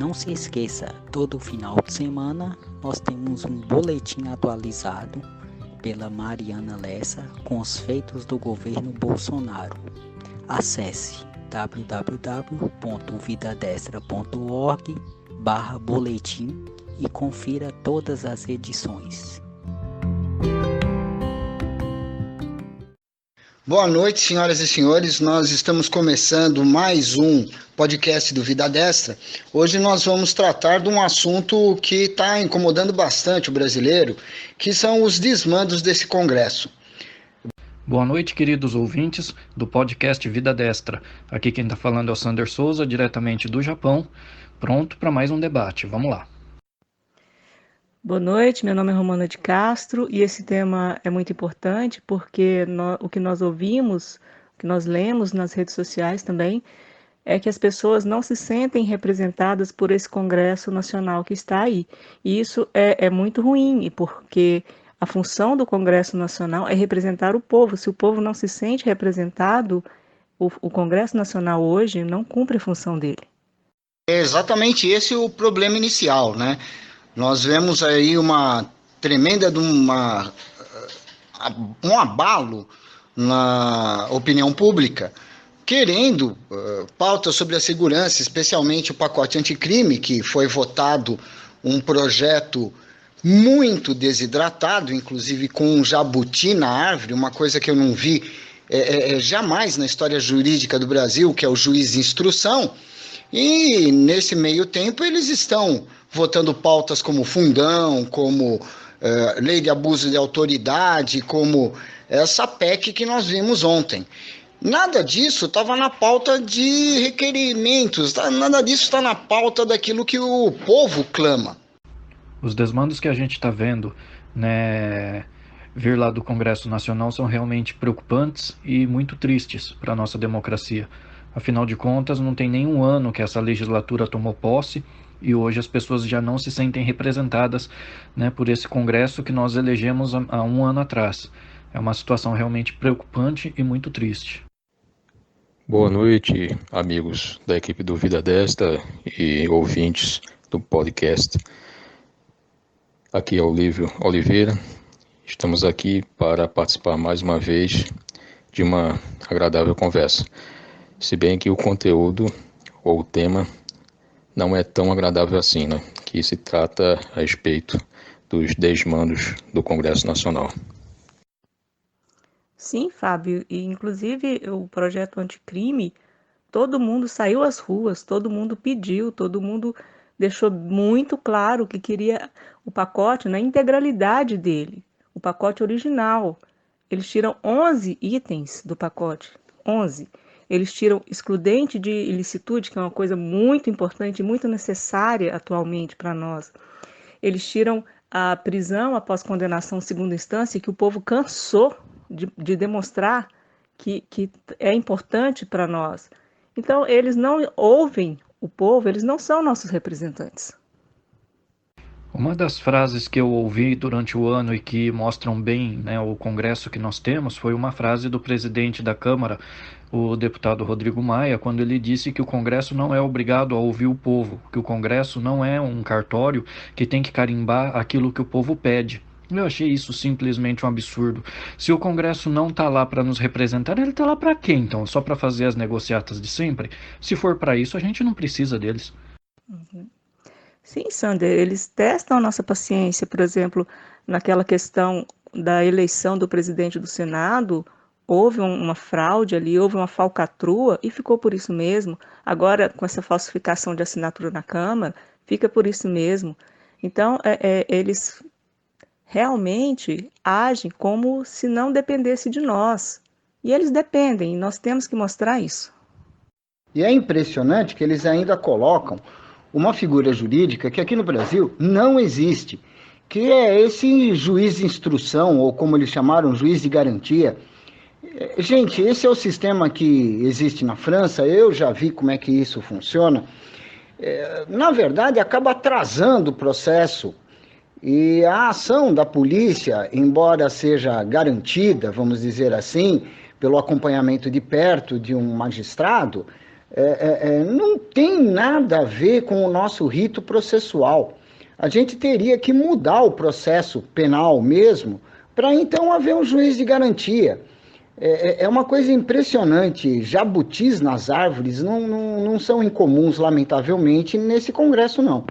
não se esqueça, todo final de semana nós temos um boletim atualizado pela Mariana Lessa com os feitos do governo Bolsonaro. Acesse www.vidadestra.org/boletim e confira todas as edições. Boa noite, senhoras e senhores. Nós estamos começando mais um podcast do Vida Destra. Hoje nós vamos tratar de um assunto que está incomodando bastante o brasileiro, que são os desmandos desse Congresso. Boa noite, queridos ouvintes do podcast Vida Destra. Aqui quem está falando é o Sander Souza, diretamente do Japão, pronto para mais um debate. Vamos lá. Boa noite, meu nome é Romana de Castro e esse tema é muito importante porque o que nós ouvimos, o que nós lemos nas redes sociais também, é que as pessoas não se sentem representadas por esse Congresso Nacional que está aí. E isso é muito ruim, porque a função do Congresso Nacional é representar o povo. Se o povo não se sente representado, o Congresso Nacional hoje não cumpre a função dele. É exatamente esse o problema inicial, né? Nós vemos aí uma tremenda um abalo na opinião pública, querendo pautas sobre a segurança, especialmente o pacote anticrime, que foi votado um projeto muito desidratado, inclusive com um jabuti na árvore, uma coisa que eu não vi jamais na história jurídica do Brasil, que é o juiz de instrução. E nesse meio tempo eles estão votando pautas como fundão, como lei de abuso de autoridade, como essa PEC que nós vimos ontem. Nada disso estava na pauta de requerimentos, nada disso está na pauta daquilo que o povo clama. Os desmandos que a gente está vendo, né, vir lá do Congresso Nacional são realmente preocupantes e muito tristes para a nossa democracia. Afinal de contas, não tem nenhum ano que essa legislatura tomou posse e hoje as pessoas já não se sentem representadas, né, por esse Congresso que nós elegemos há um ano atrás. É uma situação realmente preocupante e muito triste. Boa noite, amigos da equipe do Vida Destra e ouvintes do podcast. Aqui é o Lívio Oliveira. Estamos aqui para participar mais uma vez de uma agradável conversa. Se bem que o conteúdo ou o tema não é tão agradável assim, né? Que se trata a respeito dos desmandos do Congresso Nacional. Sim, Fábio, e inclusive o projeto anticrime, todo mundo saiu às ruas, todo mundo pediu, todo mundo deixou muito claro que queria o pacote na integralidade dele, o pacote original. Eles tiram 11 itens do pacote, 11. Eles tiram excludente de ilicitude, que é uma coisa muito importante, muito necessária atualmente para nós. Eles tiram a prisão após condenação segunda instância, que o povo cansou de demonstrar que é importante para nós. Então, eles não ouvem o povo, eles não são nossos representantes. Uma das frases que eu ouvi durante o ano e que mostram bem, né, o Congresso que nós temos foi uma frase do presidente da Câmara, o deputado Rodrigo Maia, quando ele disse que o Congresso não é obrigado a ouvir o povo, que o Congresso não é um cartório que tem que carimbar aquilo que o povo pede. Eu achei isso simplesmente um absurdo. Se o Congresso não está lá para nos representar, ele está lá para quê, então? Só para fazer as negociatas de sempre? Se for para isso, a gente não precisa deles. Uhum. Sim, Sander, eles testam a nossa paciência, por exemplo, naquela questão da eleição do presidente do Senado, houve uma fraude ali, houve uma falcatrua e ficou por isso mesmo. Agora, com essa falsificação de assinatura na Câmara, fica por isso mesmo. Então, eles realmente agem como se não dependesse de nós. E eles dependem, e nós temos que mostrar isso. E é impressionante que eles ainda colocam uma figura jurídica que aqui no Brasil não existe, que é esse juiz de instrução, ou como eles chamaram, juiz de garantia. Gente, esse é o sistema que existe na França, eu já vi como é que isso funciona. Na verdade, acaba atrasando o processo e a ação da polícia, embora seja garantida, vamos dizer assim, pelo acompanhamento de perto de um magistrado, não tem nada a ver com o nosso rito processual. A gente teria que mudar o processo penal mesmo, para então haver um juiz de garantia. É uma coisa impressionante. Jabutis nas árvores não são incomuns, lamentavelmente, nesse Congresso, não.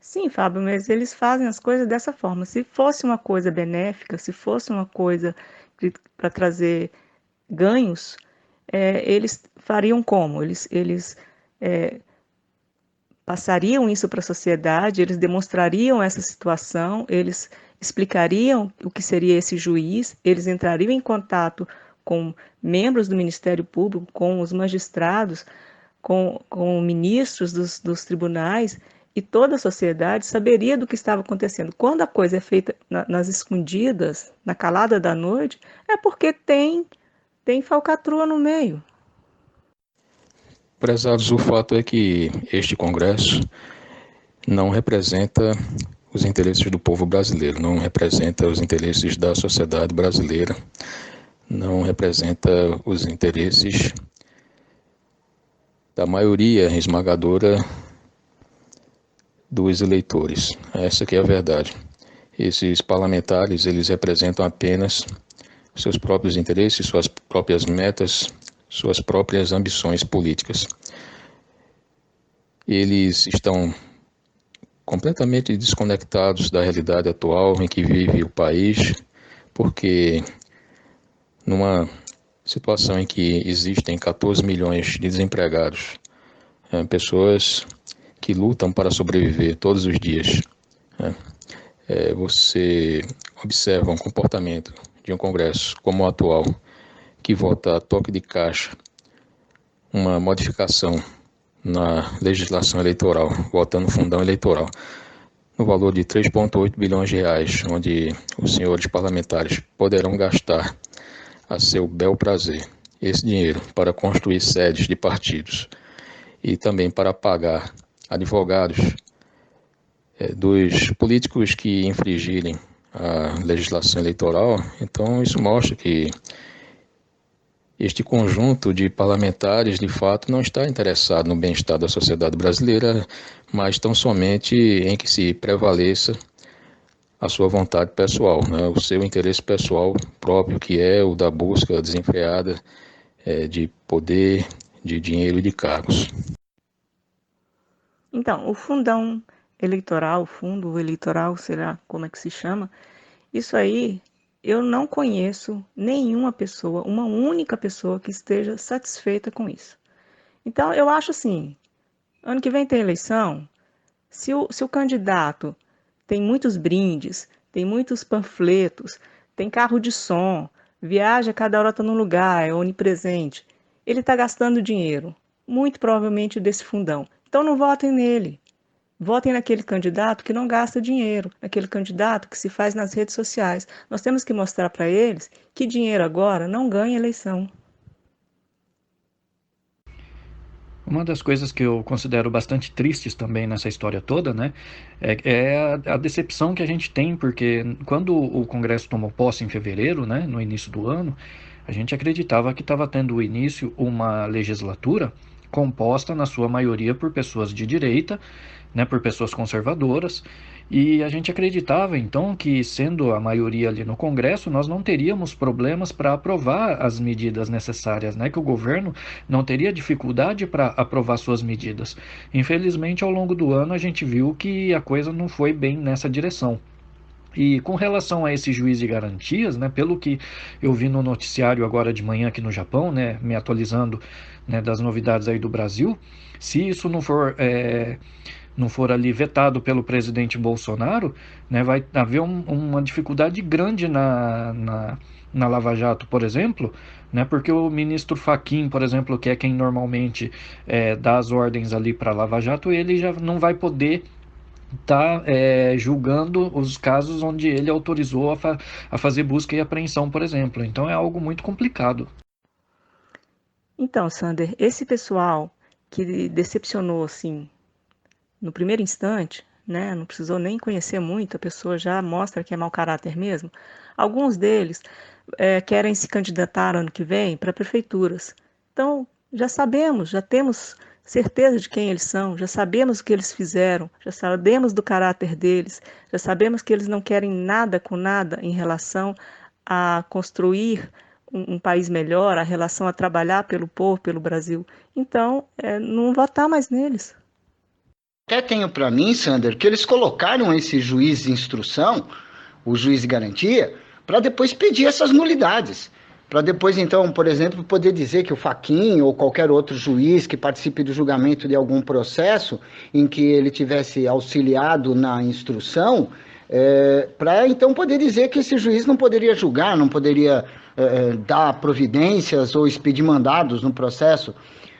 Sim, Fábio, mas eles fazem as coisas dessa forma. Se fosse uma coisa benéfica, se fosse uma coisa para trazer ganhos, eles fariam como? Eles passariam isso para a sociedade, eles demonstrariam essa situação, eles explicariam o que seria esse juiz, eles entrariam em contato com membros do Ministério Público, com os magistrados, com ministros dos tribunais, e toda a sociedade saberia do que estava acontecendo. Quando a coisa é feita nas escondidas, na calada da noite, é porque tem falcatrua no meio. Prezados, o fato é que este Congresso não representa os interesses do povo brasileiro, não representa os interesses da sociedade brasileira, não representa os interesses da maioria esmagadora dos eleitores. Essa que é a verdade. Esses parlamentares, eles representam apenas seus próprios interesses, suas próprias metas, suas próprias ambições políticas. Eles estão completamente desconectados da realidade atual em que vive o país, porque numa situação em que existem 14 milhões de desempregados, pessoas que lutam para sobreviver todos os dias, você observa um comportamento de um Congresso como o atual, que vota a toque de caixa uma modificação na legislação eleitoral, votando fundão eleitoral, no valor de 3,8 bilhões de reais, onde os senhores parlamentares poderão gastar a seu bel prazer esse dinheiro para construir sedes de partidos e também para pagar advogados dos políticos que infringirem a legislação eleitoral. Então isso mostra que este conjunto de parlamentares, de fato, não está interessado no bem-estar da sociedade brasileira, mas tão somente em que se prevaleça a sua vontade pessoal, o seu interesse pessoal próprio, que é o da busca desenfreada de poder, de dinheiro e de cargos. Então, o fundão eleitoral, o fundo eleitoral, será como é que se chama? Isso aí, eu não conheço nenhuma pessoa, uma única pessoa que esteja satisfeita com isso. Então, eu acho assim, ano que vem tem eleição, se o candidato tem muitos brindes, tem muitos panfletos, tem carro de som, viaja cada hora está num lugar, é onipresente, ele está gastando dinheiro, muito provavelmente desse fundão. Então não votem nele. Votem naquele candidato que não gasta dinheiro, naquele candidato que se faz nas redes sociais. Nós temos que mostrar para eles que dinheiro agora não ganha eleição. Uma das coisas que eu considero bastante tristes também nessa história toda, né, é a decepção que a gente tem, porque quando o Congresso tomou posse em fevereiro, né, no início do ano, a gente acreditava que estava tendo início uma legislatura composta na sua maioria por pessoas de direita, né, por pessoas conservadoras, e a gente acreditava então que, sendo a maioria ali no Congresso, nós não teríamos problemas para aprovar as medidas necessárias, né, que o governo não teria dificuldade para aprovar suas medidas. Infelizmente, ao longo do ano, a gente viu que a coisa não foi bem nessa direção. E com relação a esse juiz de garantias, né, pelo que eu vi no noticiário agora de manhã aqui no Japão, né, me atualizando, né, das novidades aí do Brasil, se isso não for ali vetado pelo presidente Bolsonaro, né, vai haver uma dificuldade grande na Lava Jato, por exemplo, né, porque o ministro Fachin, por exemplo, que é quem normalmente dá as ordens ali para a Lava Jato, ele já não vai poder estar julgando os casos onde ele autorizou a fazer busca e apreensão, por exemplo. Então é algo muito complicado. Então, Sander, esse pessoal que decepcionou assim no primeiro instante, né, não precisou nem conhecer muito, a pessoa já mostra que é mau caráter mesmo. Alguns deles querem se candidatar ano que vem para prefeituras. Então, Já sabemos, já temos certeza de quem eles são, já sabemos o que eles fizeram, já sabemos do caráter deles, já sabemos que eles não querem nada com nada em relação a construir um país melhor, a relação a trabalhar pelo povo, pelo Brasil. Então, não votar mais neles. Até tenho para mim, Sander, que eles colocaram esse juiz de instrução, o juiz de garantia, para depois pedir essas nulidades. Para depois, então, por exemplo, poder dizer que o Fachin ou qualquer outro juiz que participe do julgamento de algum processo em que ele tivesse auxiliado na instrução, para então poder dizer que esse juiz não poderia julgar, não poderia dar providências ou expedir mandados no processo.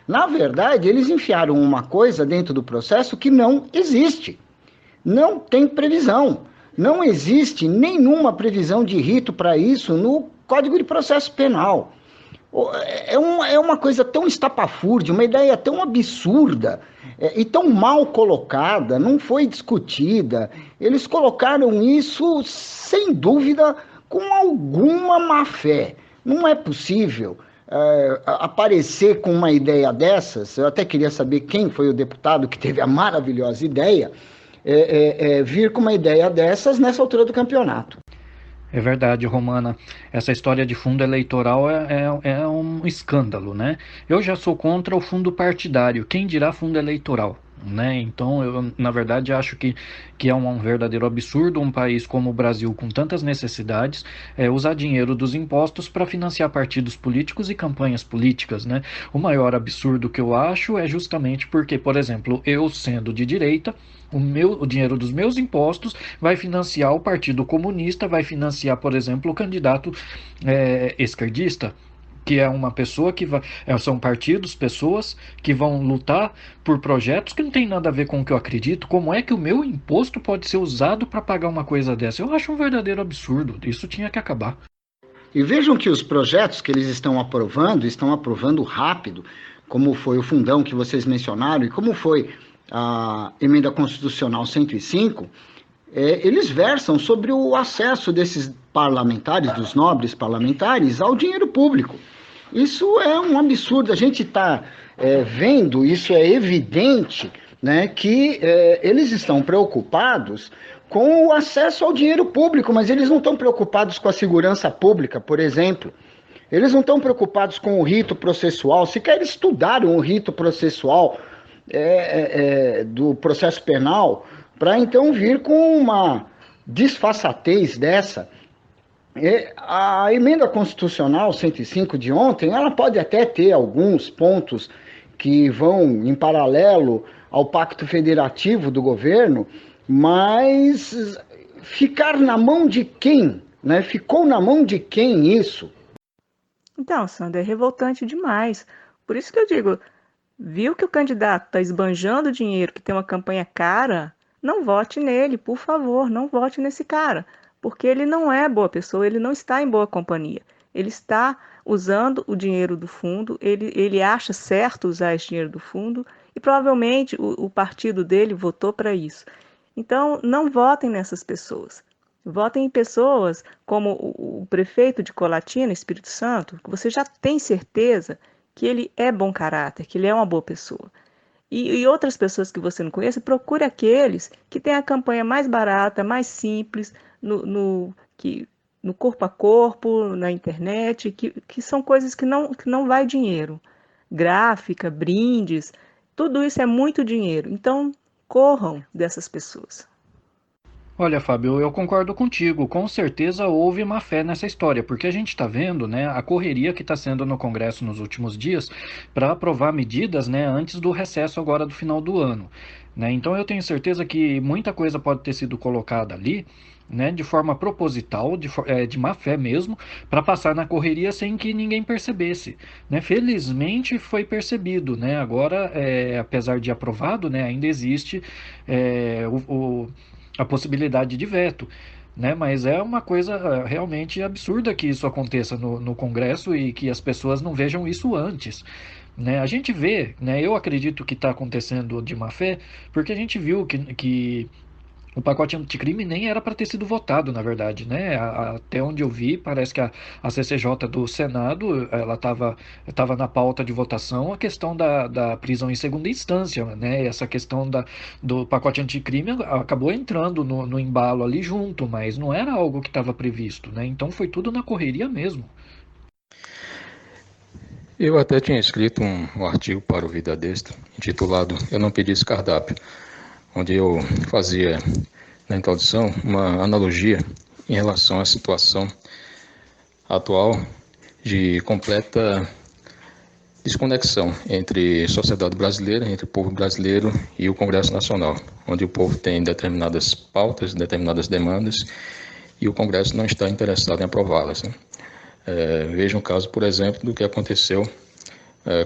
Na verdade, eles enfiaram uma coisa dentro do processo que não existe. Não tem previsão. Não existe nenhuma previsão de rito para isso no Código de Processo Penal. É uma coisa tão estapafúrdia, uma ideia tão absurda e tão mal colocada, não foi discutida. Eles colocaram isso, sem dúvida, com alguma má-fé. Não é possível aparecer com uma ideia dessas. Eu até queria saber quem foi o deputado que teve a maravilhosa ideia, vir com uma ideia dessas nessa altura do campeonato. É verdade, Romana. Essa história de fundo eleitoral é um escândalo, né? Eu já sou contra o fundo partidário, quem dirá fundo eleitoral, né? Então, eu, na verdade, acho que é um verdadeiro absurdo um país como o Brasil, com tantas necessidades, usar dinheiro dos impostos para financiar partidos políticos e campanhas políticas, né? O maior absurdo que eu acho é justamente porque, por exemplo, eu sendo de direita, o dinheiro dos meus impostos vai financiar o Partido Comunista, vai financiar, por exemplo, o candidato esquerdista, que é uma pessoa que vai, são partidos, pessoas que vão lutar por projetos que não tem nada a ver com o que eu acredito. Como é que o meu imposto pode ser usado para pagar uma coisa dessa? Eu acho um verdadeiro absurdo. Isso tinha que acabar. E vejam que os projetos que eles estão aprovando rápido, como foi o fundão que vocês mencionaram e como foi a emenda constitucional 105, eles versam sobre o acesso desses parlamentares, dos nobres parlamentares, ao dinheiro público. Isso é um absurdo. A gente está vendo, isso é evidente, né, que eles estão preocupados com o acesso ao dinheiro público, mas eles não estão preocupados com a segurança pública, por exemplo. Eles não estão preocupados com o rito processual. Sequer estudaram o rito processual do processo penal, para então vir com uma disfarçatez dessa. A emenda constitucional 105 de ontem, ela pode até ter alguns pontos que vão em paralelo ao pacto federativo do governo, mas ficar na mão de quem? Né? Ficou na mão de quem isso? Então, Sandra, é revoltante demais. Por isso que eu digo, viu que o candidato está esbanjando dinheiro, que tem uma campanha cara, não vote nele, por favor, não vote nesse cara, porque ele não é boa pessoa, ele não está em boa companhia. Ele está usando o dinheiro do fundo, ele acha certo usar esse dinheiro do fundo e provavelmente o partido dele votou para isso. Então, não votem nessas pessoas. Votem em pessoas como o prefeito de Colatina, Espírito Santo, que você já tem certeza que ele é bom caráter, que ele é uma boa pessoa. E outras pessoas que você não conhece, procure aqueles que têm a campanha mais barata, mais simples, no corpo a corpo, na internet, que são coisas que não vai dinheiro. Gráfica, brindes, tudo isso é muito dinheiro. Então, corram dessas pessoas. Olha, Fábio, eu concordo contigo. Com certeza houve má fé nessa história, porque a gente está vendo, né, a correria que está sendo no Congresso nos últimos dias para aprovar medidas, né, antes do recesso agora do final do ano, né? Então eu tenho certeza que muita coisa pode ter sido colocada ali, né, de forma proposital, de má fé mesmo, para passar na correria sem que ninguém percebesse, né? Felizmente foi percebido, né? Agora, apesar de aprovado, né, ainda existe a possibilidade de veto, né? Mas é uma coisa realmente absurda que isso aconteça no Congresso e que as pessoas não vejam isso antes, né? A gente vê, né? Eu acredito que está acontecendo de má fé, porque a gente viu que o pacote anticrime nem era para ter sido votado, na verdade, né? Até onde eu vi, parece que a CCJ do Senado, ela estava na pauta de votação a questão da prisão em segunda instância, né? Essa questão do pacote anticrime acabou entrando no embalo ali junto, mas não era algo que estava previsto, né? Então foi tudo na correria mesmo. Eu até tinha escrito um artigo para o Vida Desta, intitulado Eu Não Pedi Esse Cardápio, onde eu fazia, na introdução, uma analogia em relação à situação atual de completa desconexão entre sociedade brasileira, entre o povo brasileiro e o Congresso Nacional, onde o povo tem determinadas pautas, determinadas demandas, e o Congresso não está interessado em aprová-las, né? Veja um caso, por exemplo, do que aconteceu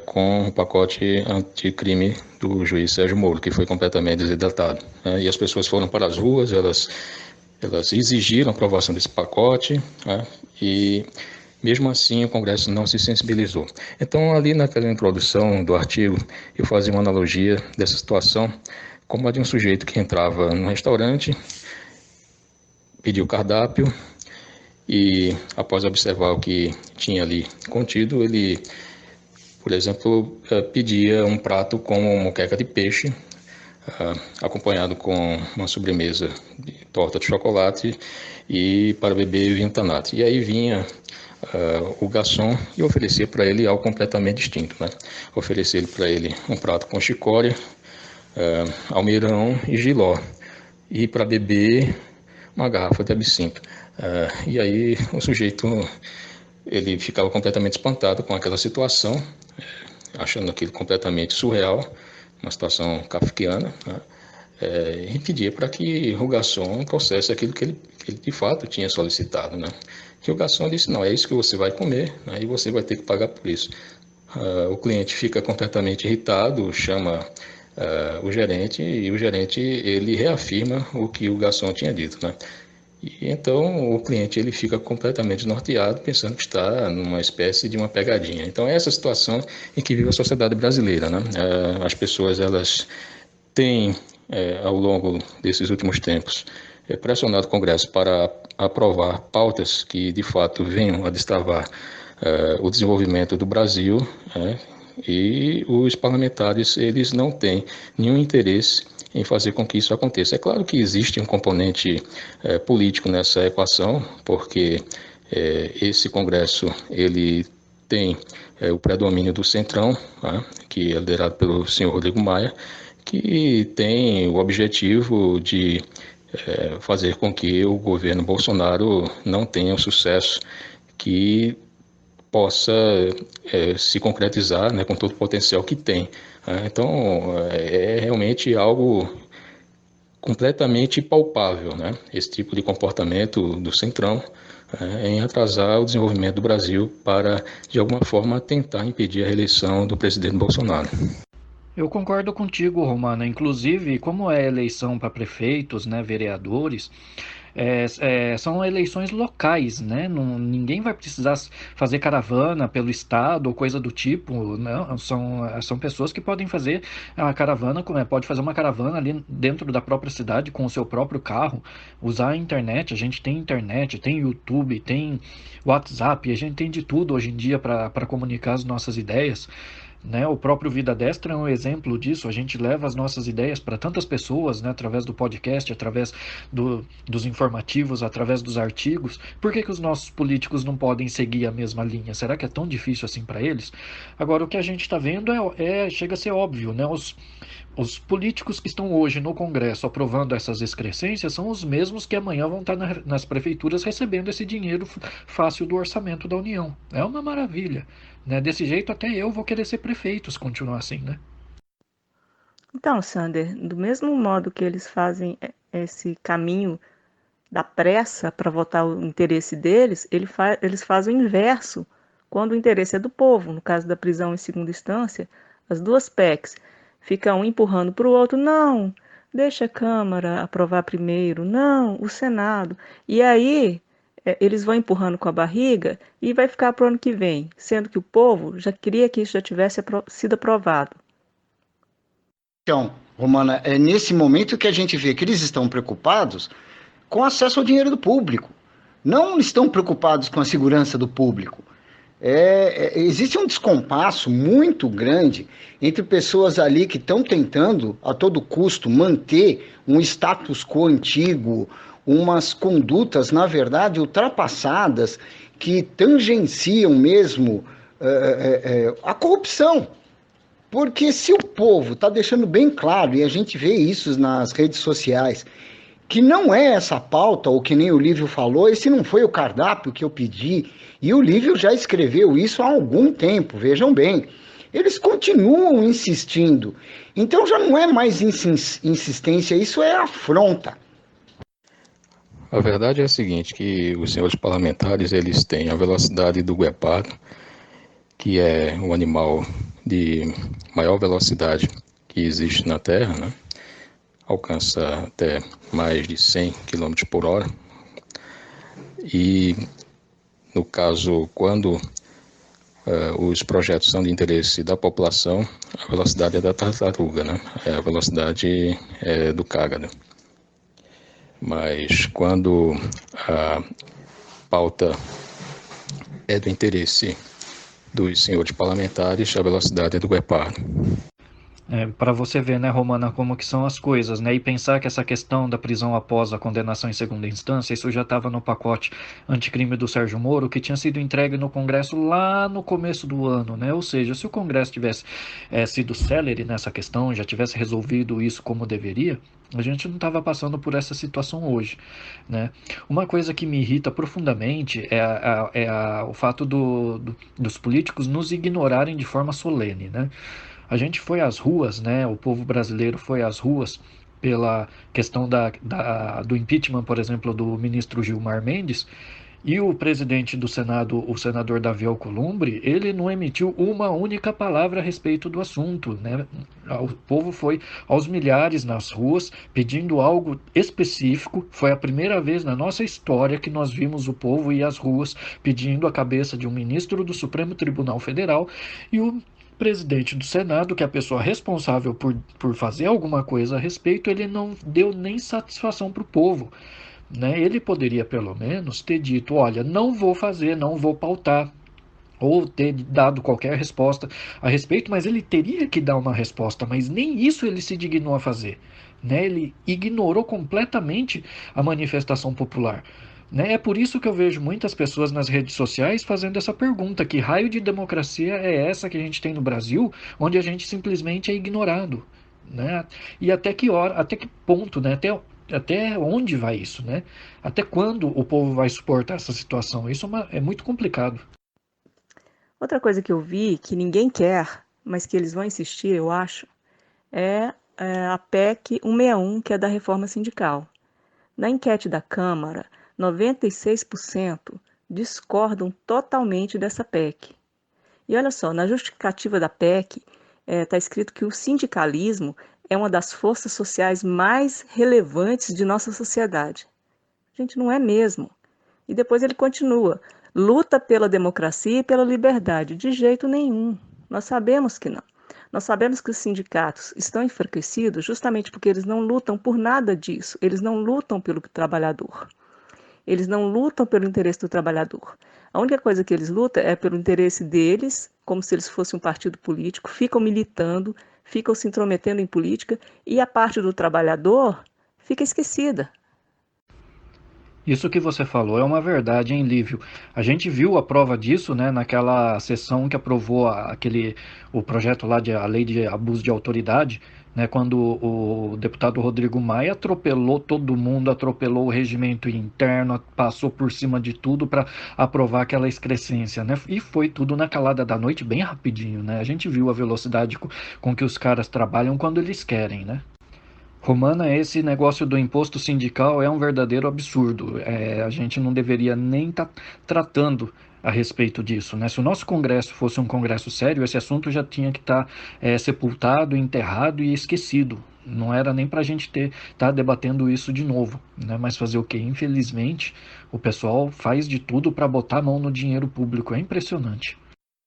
com o pacote anticrime do juiz Sérgio Moro, que foi completamente desidratado, né? E as pessoas foram para as ruas, elas exigiram a aprovação desse pacote, né? E mesmo assim o Congresso não se sensibilizou. Então, ali naquela introdução do artigo, eu fazia uma analogia dessa situação como a de um sujeito que entrava num restaurante, pediu o cardápio e, após observar o que tinha ali contido, ele, por exemplo, pedia um prato com moqueca de peixe, acompanhado com uma sobremesa de torta de chocolate e para beber vinho Tanat. E aí vinha o garçom e oferecia para ele algo completamente distinto, né? Oferecia para ele um prato com chicória, almeirão e jiló, e para beber uma garrafa de absinto. E aí o sujeito ele ficava completamente espantado com aquela situação, achando aquilo completamente surreal, uma situação kafkiana, né? E pedia para que o garçom trouxesse aquilo que ele de fato tinha solicitado, né? E o garçom disse, não, é isso que você vai comer, né? E você vai ter que pagar por isso. O cliente fica completamente irritado, chama o gerente, e o gerente ele reafirma o que o garçom tinha dito, né? E então o cliente ele fica completamente norteado, pensando que está numa espécie de uma pegadinha. Então é essa situação em que vive a sociedade brasileira, né? As pessoas elas têm ao longo desses últimos tempos pressionado o Congresso para aprovar pautas que de fato venham a destravar o desenvolvimento do Brasil, e os parlamentares eles não têm nenhum interesse em fazer com que isso aconteça. É claro que existe um componente político nessa equação, porque esse Congresso ele tem o predomínio do Centrão, que é liderado pelo senhor Rodrigo Maia, que tem o objetivo de fazer com que o governo Bolsonaro não tenha o sucesso que possa se concretizar, né, com todo o potencial que tem. Então, é realmente algo completamente palpável, né, esse tipo de comportamento do Centrão em atrasar o desenvolvimento do Brasil para, de alguma forma, tentar impedir a reeleição do presidente Bolsonaro. Eu concordo contigo, Romana. Inclusive, como é eleição para prefeitos, né, vereadores, são eleições locais, né? Ninguém vai precisar fazer caravana pelo estado ou coisa do tipo, não. São pessoas que podem fazer a caravana, pode fazer uma caravana ali dentro da própria cidade com o seu próprio carro, usar a internet. A gente tem internet, tem YouTube, tem WhatsApp, a gente tem de tudo hoje em dia para comunicar as nossas ideias. Né? O próprio Vida Destra é um exemplo disso. A gente leva as nossas ideias para tantas pessoas, né? Através do podcast, através dos informativos, através dos artigos. Por que os nossos políticos não podem seguir a mesma linha? Será que é tão difícil assim para eles? Agora, o que a gente está vendo chega a ser óbvio, né? Os políticos que estão hoje no Congresso aprovando essas excrescências são os mesmos que amanhã vão estar nas prefeituras recebendo esse dinheiro fácil do orçamento da União. É uma maravilha. Né? Desse jeito até eu vou querer ser prefeito se continuar assim, né? Então, Sander, do mesmo modo que eles fazem esse caminho da pressa para votar o interesse deles, eles fazem o inverso. Quando o interesse é do povo, no caso da prisão em segunda instância, as duas PECs ficam um empurrando para o outro, não, deixa a Câmara aprovar primeiro, não, o Senado. E aí eles vão empurrando com a barriga e vai ficar para o ano que vem, sendo que o povo já queria que isso já tivesse sido aprovado. Então, Romana, é nesse momento que a gente vê que eles estão preocupados com acesso ao dinheiro do público. Não estão preocupados com a segurança do público. Existe um descompasso muito grande entre pessoas ali que estão tentando, a todo custo, manter um status quo antigo, umas condutas, na verdade, ultrapassadas, que tangenciam mesmo a corrupção. Porque se o povo está deixando bem claro, e a gente vê isso nas redes sociais, que não é essa pauta, ou que nem o Lívio falou, esse não foi o cardápio que eu pedi, e o Lívio já escreveu isso há algum tempo, vejam bem. Eles continuam insistindo. Então já não é mais insistência, isso é afronta. A verdade é a seguinte, que os senhores parlamentares, eles têm a velocidade do guepardo, que é o animal de maior velocidade que existe na Terra, né? Alcança até mais de 100 km por hora. E, no caso, quando os projetos são de interesse da população, a velocidade é da tartaruga, né? É a velocidade do cágado. Mas quando a pauta é do interesse dos senhores parlamentares, a velocidade é do guepardo. Para você ver, né, Romana, como que são as coisas, né? E pensar que essa questão da prisão após a condenação em segunda instância, isso já estava no pacote anticrime do Sérgio Moro, que tinha sido entregue no Congresso lá no começo do ano, né? Ou seja, se o Congresso tivesse sido célere nessa questão, já tivesse resolvido isso como deveria, a gente não estava passando por essa situação hoje, né? Uma coisa que me irrita profundamente é o fato dos políticos nos ignorarem de forma solene, né? A gente foi às ruas, né? O povo brasileiro foi às ruas pela questão do impeachment, por exemplo, do ministro Gilmar Mendes, e o presidente do Senado, o senador Davi Alcolumbre, ele não emitiu uma única palavra a respeito do assunto, né? O povo foi aos milhares nas ruas pedindo algo específico. Foi a primeira vez na nossa história que nós vimos o povo ir às ruas pedindo a cabeça de um ministro do Supremo Tribunal Federal, e o presidente do Senado, que é a pessoa responsável por fazer alguma coisa a respeito, ele não deu nem satisfação para o povo, né? Ele poderia pelo menos ter dito, olha, não vou fazer, não vou pautar, ou ter dado qualquer resposta a respeito, mas ele teria que dar uma resposta, mas nem isso ele se dignou a fazer, né? Ele ignorou completamente a manifestação popular. Né? É por isso que eu vejo muitas pessoas nas redes sociais fazendo essa pergunta: que raio de democracia é essa que a gente tem no Brasil, onde a gente simplesmente é ignorado? Né? E até que hora, até que ponto, né? Até onde vai isso? Né? Até quando o povo vai suportar essa situação? Isso é muito complicado. Outra coisa que eu vi, que ninguém quer, mas que eles vão insistir, eu acho, é a PEC 161, que é da reforma sindical. Na enquete da Câmara, 96% discordam totalmente dessa PEC. E olha só, na justificativa da PEC está escrito que o sindicalismo é uma das forças sociais mais relevantes de nossa sociedade. Gente, não é mesmo. E depois ele continua: luta pela democracia e pela liberdade. De jeito nenhum. Nós sabemos que não. Nós sabemos que os sindicatos estão enfraquecidos justamente porque eles não lutam por nada disso. Eles não lutam pelo trabalhador. Eles não lutam pelo interesse do trabalhador. A única coisa que eles lutam é pelo interesse deles, como se eles fossem um partido político, ficam militando, ficam se intrometendo em política, e a parte do trabalhador fica esquecida. Isso que você falou é uma verdade, hein, Lívio? A gente viu a prova disso, né, naquela sessão que aprovou o projeto lá a lei de abuso de autoridade, né, quando o deputado Rodrigo Maia atropelou todo mundo, atropelou o regimento interno, passou por cima de tudo para aprovar aquela excrescência, né? E foi tudo na calada da noite, bem rapidinho, né? A gente viu a velocidade com que os caras trabalham quando eles querem, né? Romana, esse negócio do imposto sindical é um verdadeiro absurdo. A gente não deveria nem estar tratando a respeito disso, né? Se o nosso Congresso fosse um Congresso sério, esse assunto já tinha que estar sepultado, enterrado e esquecido. Não era nem para a gente estar debatendo isso de novo, né? Mas fazer o quê? Infelizmente, o pessoal faz de tudo para botar a mão no dinheiro público. É impressionante.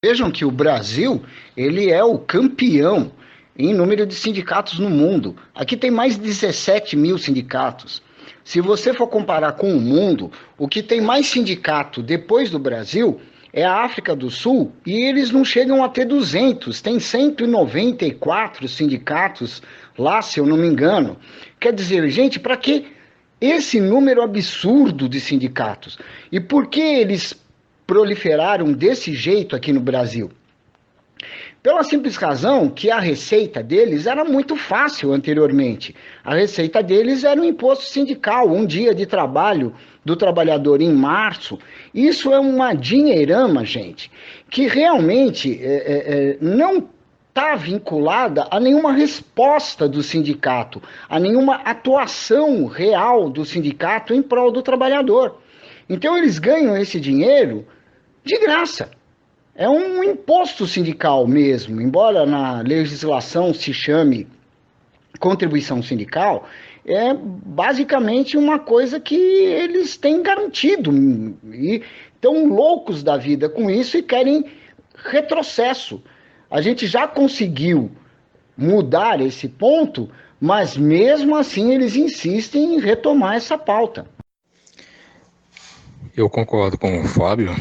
Vejam que o Brasil, ele é o campeão em número de sindicatos no mundo. Aqui tem mais de 17 mil sindicatos. Se você for comparar com o mundo, o que tem mais sindicato depois do Brasil é a África do Sul, e eles não chegam a ter 200, tem 194 sindicatos lá, se eu não me engano. Quer dizer, gente, para que esse número absurdo de sindicatos? E por que eles proliferaram desse jeito aqui no Brasil? Pela simples razão que a receita deles era muito fácil anteriormente. A receita deles era o imposto sindical, um dia de trabalho do trabalhador em março. Isso é uma dinheirama, gente, que realmente não está vinculada a nenhuma resposta do sindicato, a nenhuma atuação real do sindicato em prol do trabalhador. Então eles ganham esse dinheiro de graça. É um imposto sindical mesmo, embora na legislação se chame contribuição sindical, é basicamente uma coisa que eles têm garantido e estão loucos da vida com isso e querem retrocesso. A gente já conseguiu mudar esse ponto, mas mesmo assim eles insistem em retomar essa pauta. Eu concordo com o Fábio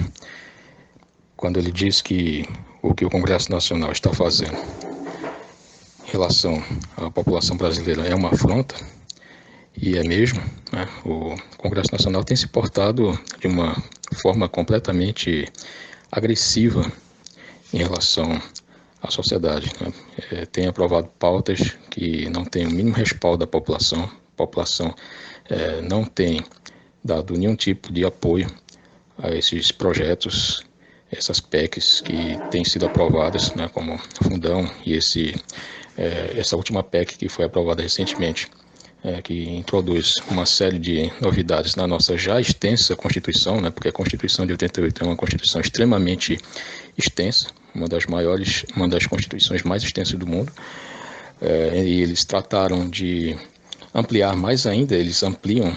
quando ele diz que o Congresso Nacional está fazendo em relação à população brasileira é uma afronta, e é mesmo, né? O Congresso Nacional tem se portado de uma forma completamente agressiva em relação à sociedade, né? Tem aprovado pautas que não têm o mínimo respaldo da população, a população não tem dado nenhum tipo de apoio a esses projetos, essas PECs que têm sido aprovadas, né, como Fundão e essa última PEC que foi aprovada recentemente, que introduz uma série de novidades na nossa já extensa Constituição, né, porque a Constituição de 88 é uma Constituição extremamente extensa, uma das Constituições mais extensas do mundo, e eles trataram de ampliar mais ainda, eles ampliam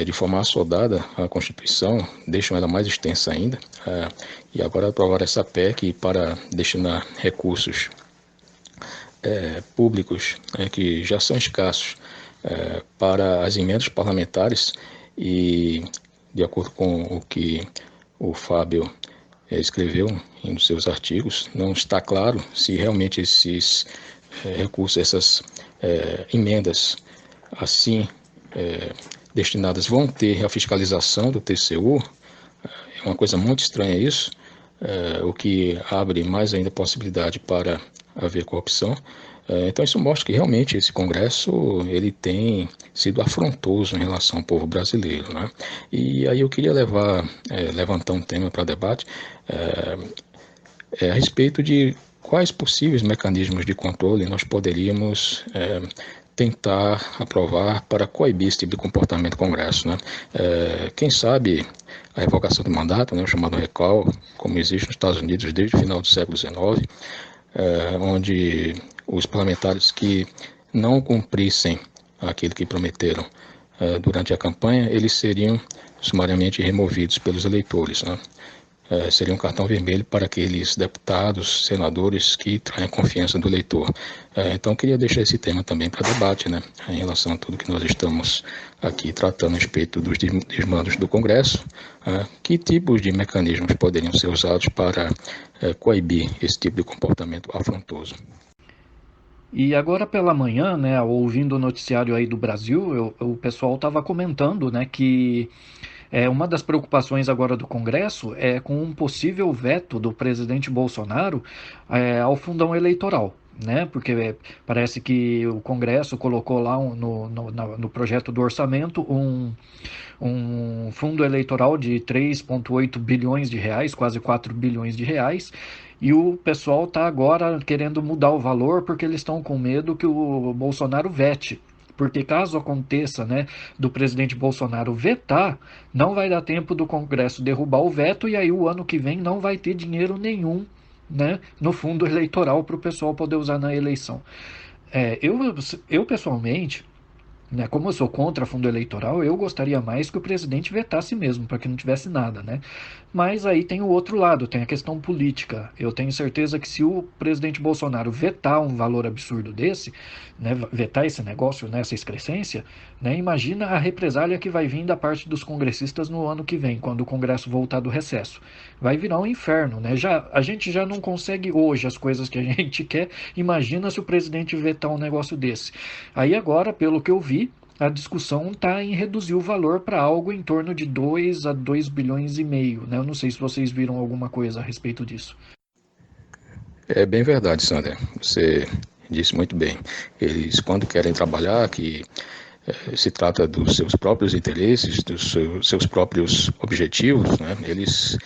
de forma assodada a Constituição, deixam ela mais extensa ainda, e agora aprovar essa PEC para destinar recursos públicos, que já são escassos, para as emendas parlamentares, e de acordo com o que o Fábio escreveu em um dos seus artigos, não está claro se realmente esses recursos, essas emendas assim destinadas vão ter a fiscalização do TCU. É uma coisa muito estranha isso, o que abre mais ainda possibilidade para haver corrupção. Então isso mostra que realmente esse Congresso ele tem sido afrontoso em relação ao povo brasileiro, né? E aí eu queria levantar um tema para debate a respeito de quais possíveis mecanismos de controle nós poderíamos tentar aprovar para coibir esse tipo de comportamento do Congresso, né? Quem sabe a revogação do mandato, né, o chamado recall, como existe nos Estados Unidos desde o final do século XIX, onde os parlamentares que não cumprissem aquilo que prometeram durante a campanha, eles seriam sumariamente removidos pelos eleitores, né? Seria um cartão vermelho para aqueles deputados, senadores que traem confiança do eleitor. Então, eu queria deixar esse tema também para debate, né, em relação a tudo que nós estamos aqui tratando a respeito dos desmandos do Congresso. Que tipos de mecanismos poderiam ser usados para coibir esse tipo de comportamento afrontoso? E agora pela manhã, né, ouvindo o noticiário aí do Brasil, o pessoal estava comentando, né, que uma das preocupações agora do Congresso é com um possível veto do presidente Bolsonaro ao fundão eleitoral, né? Porque parece que o Congresso colocou lá no projeto do orçamento um fundo eleitoral de 3,8 bilhões de reais, quase 4 bilhões de reais, e o pessoal está agora querendo mudar o valor porque eles estão com medo que o Bolsonaro vete. Porque caso aconteça, né, do presidente Bolsonaro vetar, não vai dar tempo do Congresso derrubar o veto, e aí o ano que vem não vai ter dinheiro nenhum, né, no fundo eleitoral para o pessoal poder usar na eleição. Eu pessoalmente Né? Como eu sou contra fundo eleitoral, eu gostaria mais que o presidente vetasse mesmo, para que não tivesse nada, né? Mas aí tem o outro lado, tem a questão política. Eu tenho certeza que se o presidente Bolsonaro vetar um valor absurdo desse, né, vetar esse negócio, né, essa excrescência, né, imagina a represália que vai vir da parte dos congressistas no ano que vem, quando o Congresso voltar do recesso. Vai virar um inferno, né? A gente já não consegue hoje as coisas que a gente quer, imagina se o presidente vetar um negócio desse. Aí agora, pelo que eu vi, a discussão está em reduzir o valor para algo em torno de 2 a 2 bilhões e meio, né? Eu não sei se vocês viram alguma coisa a respeito disso. É bem verdade, Sander. Você disse muito bem. Eles, quando querem trabalhar, que se trata dos seus próprios interesses, dos seus próprios objetivos, né? Eles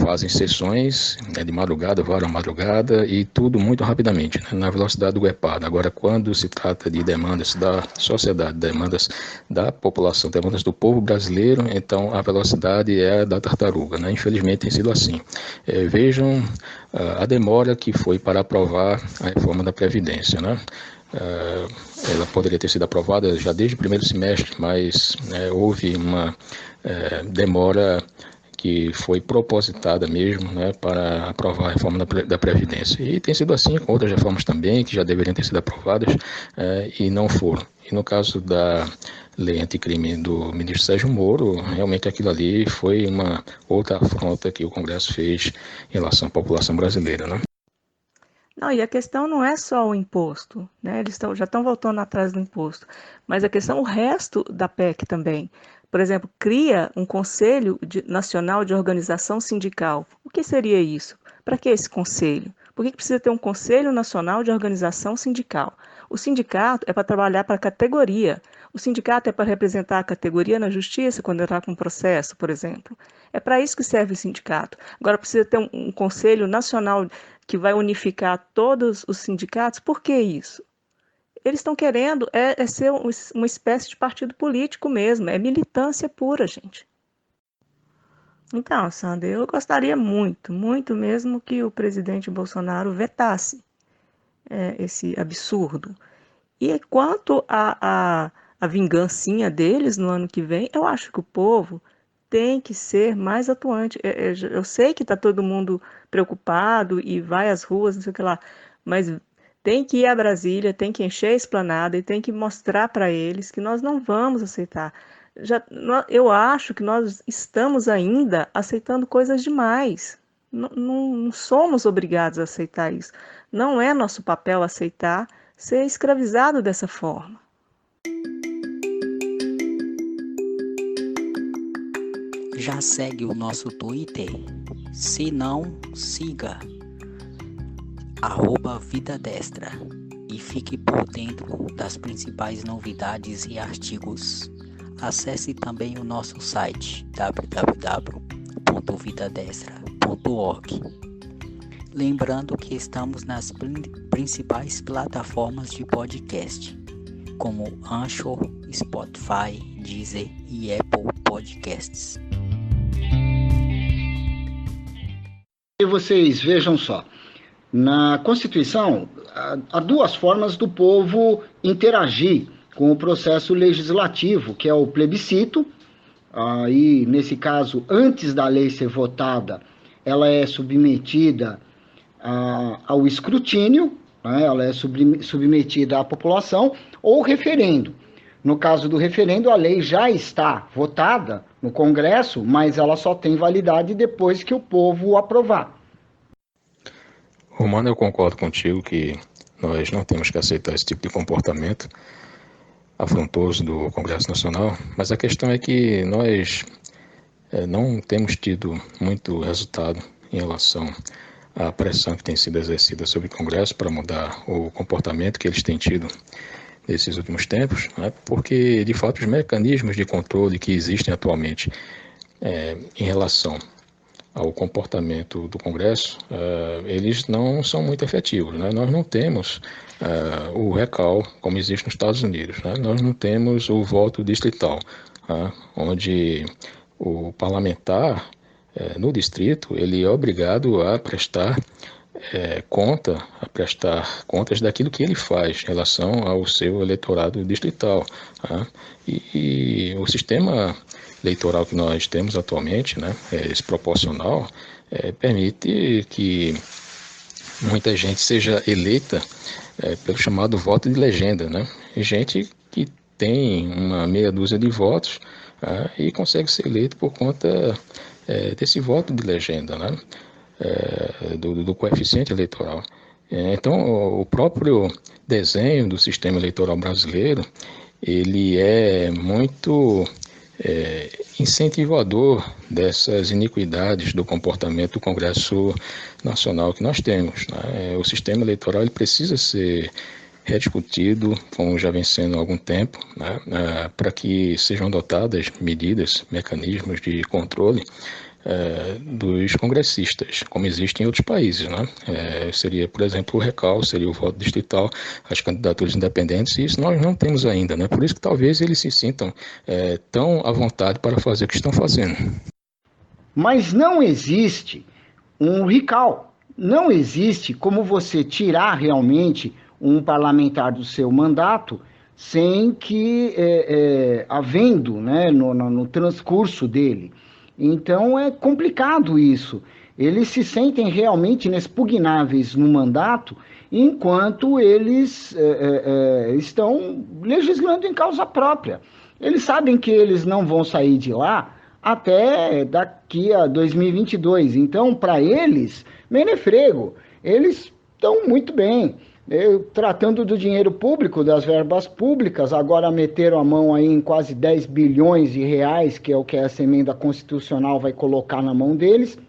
fazem sessões, né, de madrugada, varam a madrugada e tudo muito rapidamente, né, na velocidade do guepardo. Agora, quando se trata de demandas da sociedade, demandas da população, demandas do povo brasileiro, então a velocidade é a da tartaruga, né? Infelizmente tem sido assim. Vejam a demora que foi para aprovar a reforma da Previdência, né? Ela poderia ter sido aprovada já desde o primeiro semestre, mas houve uma demora que foi propositada mesmo, né, para aprovar a reforma da Previdência. E tem sido assim com outras reformas também, que já deveriam ter sido aprovadas e não foram. E no caso da lei anticrime do ministro Sérgio Moro, realmente aquilo ali foi uma outra afronta que o Congresso fez em relação à população brasileira, né? Não, e a questão não é só o imposto, né? Eles já estão voltando atrás do imposto, mas a questão, o resto da PEC também. Por exemplo, cria um Conselho Nacional de Organização Sindical. O que seria isso? Para que esse conselho? Por que precisa ter um Conselho Nacional de Organização Sindical? O sindicato é para trabalhar para a categoria. O sindicato é para representar a categoria na justiça quando entrar com um processo, por exemplo. É para isso que serve o sindicato. Agora precisa ter um Conselho Nacional que vai unificar todos os sindicatos. Por que isso? Eles estão querendo ser uma espécie de partido político mesmo, é militância pura, gente. Então, Sandra, eu gostaria muito, muito mesmo que o presidente Bolsonaro vetasse esse absurdo. E quanto à vingancinha deles no ano que vem, eu acho que o povo tem que ser mais atuante. Eu sei que está todo mundo preocupado e vai às ruas, não sei o que lá, mas tem que ir a Brasília, tem que encher a esplanada e tem que mostrar para eles que nós não vamos aceitar. Eu acho que nós estamos ainda aceitando coisas demais. Não somos obrigados a aceitar isso. Não é nosso papel aceitar ser escravizado dessa forma. Já segue o nosso Twitter? Se não, siga @VidaDestra e fique por dentro das principais novidades e artigos. Acesse também o nosso site www.vidadestra.org. Lembrando que estamos nas principais plataformas de podcast, como Anchor, Spotify, Deezer e Apple Podcasts. E vocês vejam só, na Constituição há duas formas do povo interagir com o processo legislativo, que é o plebiscito. Aí, nesse caso, antes da lei ser votada, ela é submetida ao escrutínio, né? Ela é submetida à população, ou referendo. No caso do referendo, a lei já está votada no Congresso, mas ela só tem validade depois que o povo aprovar. Romano, eu concordo contigo que nós não temos que aceitar esse tipo de comportamento afrontoso do Congresso Nacional, mas a questão é que nós não temos tido muito resultado em relação à pressão que tem sido exercida sobre o Congresso para mudar o comportamento que eles têm tido nesses últimos tempos, né? Porque, de fato, os mecanismos de controle que existem atualmente em relação ao comportamento do Congresso, eles não são muito efetivos, né? Nós não temos o recall como existe nos Estados Unidos, né? Nós não temos o voto distrital, onde o parlamentar no distrito ele é obrigado a prestar conta a prestar contas daquilo que ele faz em relação ao seu eleitorado distrital. Tá? E o sistema eleitoral que nós temos atualmente, né, esse proporcional, permite que muita gente seja eleita pelo chamado voto de legenda, né? Gente que tem uma meia dúzia de votos e consegue ser eleito por conta desse voto de legenda, né? Do coeficiente eleitoral. Então, o próprio desenho do sistema eleitoral brasileiro, ele é muito incentivador dessas iniquidades do comportamento do Congresso Nacional que nós temos, né? O sistema eleitoral ele precisa ser rediscutido, como já vem sendo há algum tempo, né? Para que sejam adotadas medidas, mecanismos de controle dos congressistas, como existe em outros países, né? Seria, por exemplo, o recal, seria o voto distrital, as candidaturas independentes, e isso nós não temos ainda, né? Por isso que talvez eles se sintam tão à vontade para fazer o que estão fazendo. Mas não existe um recal, não existe como você tirar realmente um parlamentar do seu mandato sem que, havendo, né, no transcurso dele. Então é complicado isso. Eles se sentem realmente inexpugnáveis no mandato, enquanto eles estão legislando em causa própria. Eles sabem que eles não vão sair de lá até daqui a 2022. Então, para eles, menefrego, eles estão muito bem. Tratando do dinheiro público, das verbas públicas, agora meteram a mão aí em quase 10 bilhões de reais, que é o que essa emenda constitucional vai colocar na mão deles.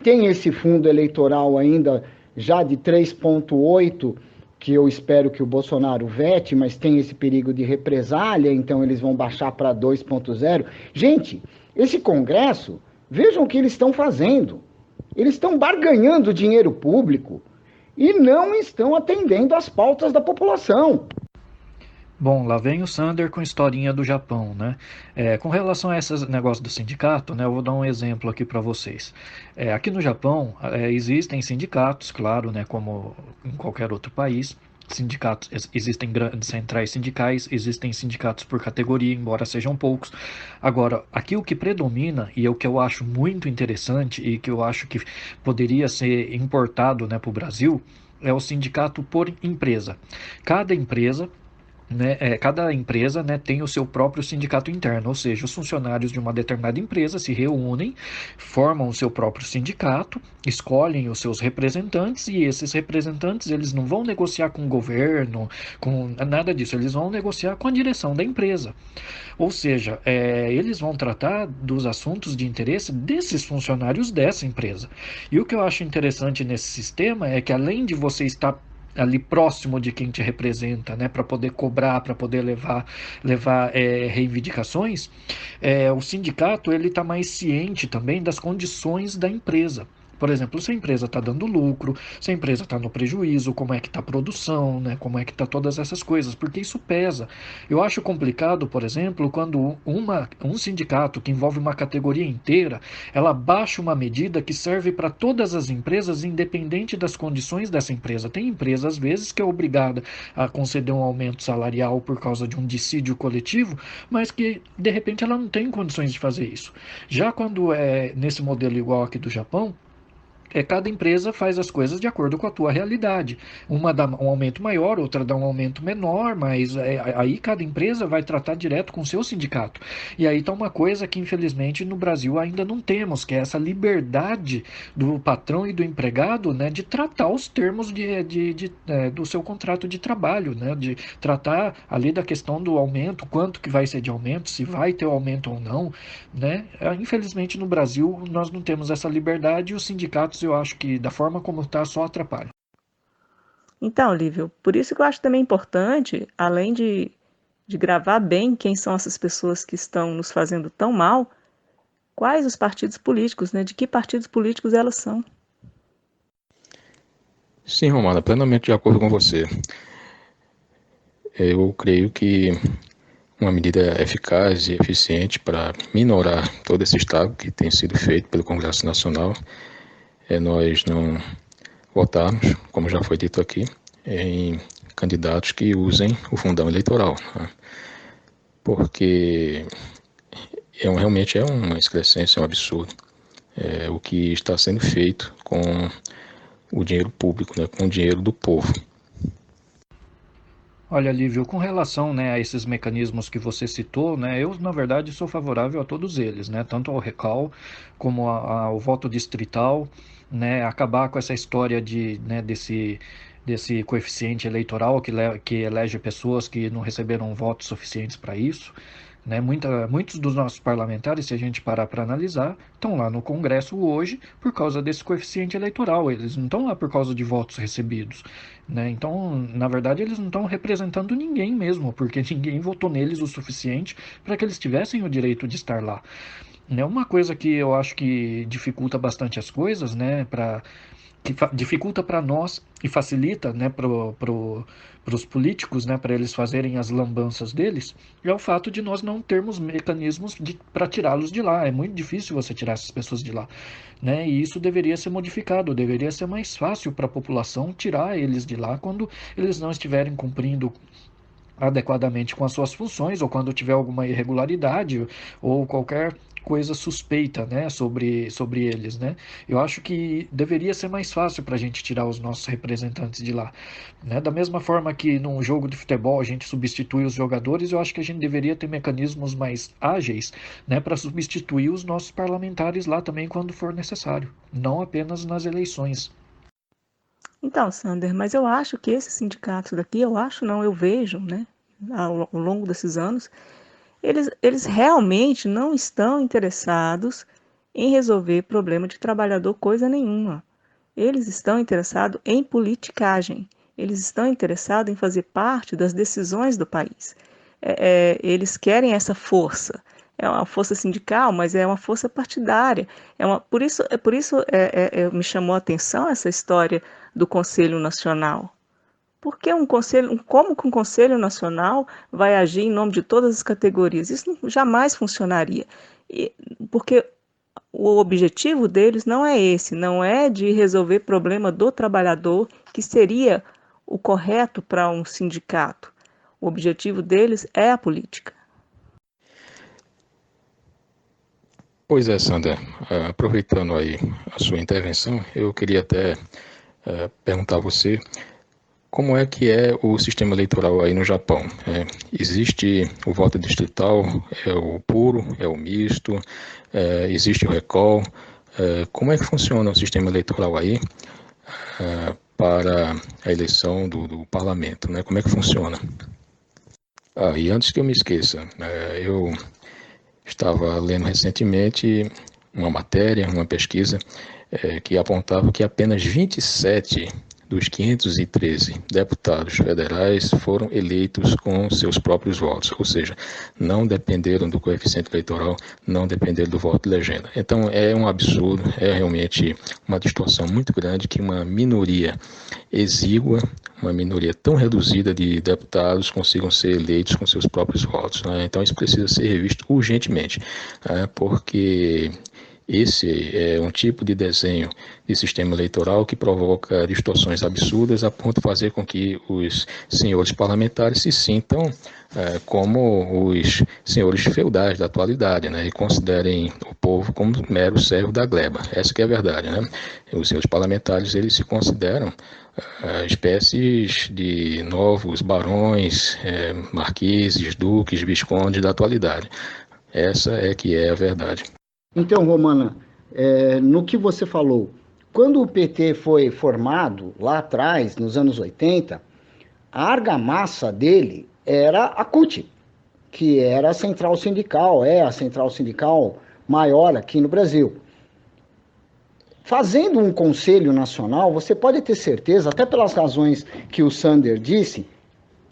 Tem esse fundo eleitoral ainda já de 3,8, que eu espero que o Bolsonaro vete, mas tem esse perigo de represália, então eles vão baixar para 2,0. Gente, esse Congresso, vejam o que eles estão fazendo. Eles estão barganhando dinheiro público e não estão atendendo às pautas da população. Bom, lá vem o Sander com historinha do Japão, né? Com relação a esse negócio do sindicato, né, eu vou dar um exemplo aqui para vocês. Aqui no Japão, existem sindicatos, claro, né, como em qualquer outro país. Sindicatos, existem grandes centrais sindicais, existem sindicatos por categoria, embora sejam poucos. Agora, aqui o que predomina, e é o que eu acho muito interessante e que eu acho que poderia ser importado, né, para o Brasil, é o sindicato por empresa. Cada empresa, né, tem o seu próprio sindicato interno, ou seja, os funcionários de uma determinada empresa se reúnem, formam o seu próprio sindicato, escolhem os seus representantes, e esses representantes eles não vão negociar com o governo, com nada disso, eles vão negociar com a direção da empresa. Ou seja, eles vão tratar dos assuntos de interesse desses funcionários dessa empresa. E o que eu acho interessante nesse sistema é que, além de você estar ali próximo de quem te representa, né, para poder cobrar, para poder levar reivindicações, o sindicato ele está mais ciente também das condições da empresa. Por exemplo, se a empresa está dando lucro, se a empresa está no prejuízo, como é que está a produção, né? Como é que está todas essas coisas, porque isso pesa. Eu acho complicado, por exemplo, quando um sindicato que envolve uma categoria inteira, ela baixa uma medida que serve para todas as empresas, independente das condições dessa empresa. Tem empresa, às vezes, que é obrigada a conceder um aumento salarial por causa de um dissídio coletivo, mas que, de repente, ela não tem condições de fazer isso. Já quando é nesse modelo igual aqui do Japão, cada empresa faz as coisas de acordo com a tua realidade. Uma dá um aumento maior, outra dá um aumento menor, mas aí cada empresa vai tratar direto com o seu sindicato. E aí está uma coisa que, infelizmente, no Brasil ainda não temos, que é essa liberdade do patrão e do empregado, né, de tratar os termos do seu contrato de trabalho, né, de tratar ali da questão do aumento, quanto que vai ser de aumento, se vai ter aumento ou não, né? Infelizmente, no Brasil, nós não temos essa liberdade, e os sindicatos, eu acho que da forma como está, só atrapalha. Então, Lívio, por isso que eu acho também importante, além de gravar bem quem são essas pessoas que estão nos fazendo tão mal, quais os partidos políticos, né? De que partidos políticos elas são. Sim, Romana, plenamente de acordo com você. Eu creio que uma medida eficaz e eficiente para minorar todo esse estrago que tem sido feito pelo Congresso Nacional é nós não votarmos, como já foi dito aqui, em candidatos que usem o fundão eleitoral, né? Porque realmente é uma excrescência, é um absurdo o que está sendo feito com o dinheiro público, né, com o dinheiro do povo. Olha, Lívio, com relação, né, a esses mecanismos que você citou, né, eu, na verdade, sou favorável a todos eles, né, tanto ao recal como ao voto distrital, né, acabar com essa história né, desse coeficiente eleitoral que elege pessoas que não receberam votos suficientes para isso. Né? Muitos dos nossos parlamentares, se a gente parar para analisar, estão lá no Congresso hoje por causa desse coeficiente eleitoral. Eles não estão lá por causa de votos recebidos. Né? Então, na verdade, eles não estão representando ninguém mesmo, porque ninguém votou neles o suficiente para que eles tivessem o direito de estar lá. Né? Uma coisa que eu acho que dificulta bastante as coisas, né, que dificulta para nós e facilita, né, para os políticos, né, para eles fazerem as lambanças deles, é o fato de nós não termos mecanismos para tirá-los de lá. É muito difícil você tirar essas pessoas de lá, né? E isso deveria ser modificado, deveria ser mais fácil para a população tirar eles de lá quando eles não estiverem cumprindo adequadamente com as suas funções, ou quando tiver alguma irregularidade ou qualquer coisa suspeita, né, sobre eles, né? Eu acho que deveria ser mais fácil para a gente tirar os nossos representantes de lá, né? Da mesma forma que num jogo de futebol a gente substitui os jogadores, eu acho que a gente deveria ter mecanismos mais ágeis, né, para substituir os nossos parlamentares lá também quando for necessário, não apenas nas eleições. Então, Sander, mas eu acho que esses sindicatos daqui, eu acho não, eu vejo, né, ao longo desses anos, eles realmente não estão interessados em resolver problema de trabalhador coisa nenhuma. Eles estão interessados em politicagem. Eles estão interessados em fazer parte das decisões do país. Eles querem essa força. É uma força sindical, mas é uma força partidária. Por isso me chamou a atenção essa história do Conselho Nacional. Porque como que um Conselho Nacional vai agir em nome de todas as categorias? Isso jamais funcionaria. Porque o objetivo deles não é esse, não é de resolver problema do trabalhador, que seria o correto para um sindicato. O objetivo deles é a política. Pois é, Sandra, aproveitando aí a sua intervenção, eu queria até perguntar a você como é que é o sistema eleitoral aí no Japão. Existe o voto distrital, é o puro, é o misto, existe o recall. Como é que funciona o sistema eleitoral aí para a eleição do parlamento, né? Como é que funciona? E antes que eu me esqueça, eu estava lendo recentemente uma matéria, uma pesquisa, que apontava que apenas 27 dos 513 deputados federais foram eleitos com seus próprios votos, ou seja, não dependeram do coeficiente eleitoral, não dependeram do voto de legenda. Então é um absurdo, é realmente uma distorção muito grande que uma minoria exígua, uma minoria tão reduzida de deputados consigam ser eleitos com seus próprios votos, né? Então isso precisa ser revisto urgentemente, porque esse é um tipo de desenho de sistema eleitoral que provoca distorções absurdas a ponto de fazer com que os senhores parlamentares se sintam como os senhores feudais da atualidade, né, e considerem o povo como mero servo da gleba. Essa que é a verdade, né? Os senhores parlamentares, eles se consideram espécies de novos barões, marquises, duques, viscondes da atualidade. Essa é que é a verdade. Então, Romana, no que você falou, quando o PT foi formado lá atrás, nos anos 80, a argamassa dele era a CUT, que era a central sindical, a central sindical maior aqui no Brasil. Fazendo um conselho nacional, você pode ter certeza, até pelas razões que o Sander disse,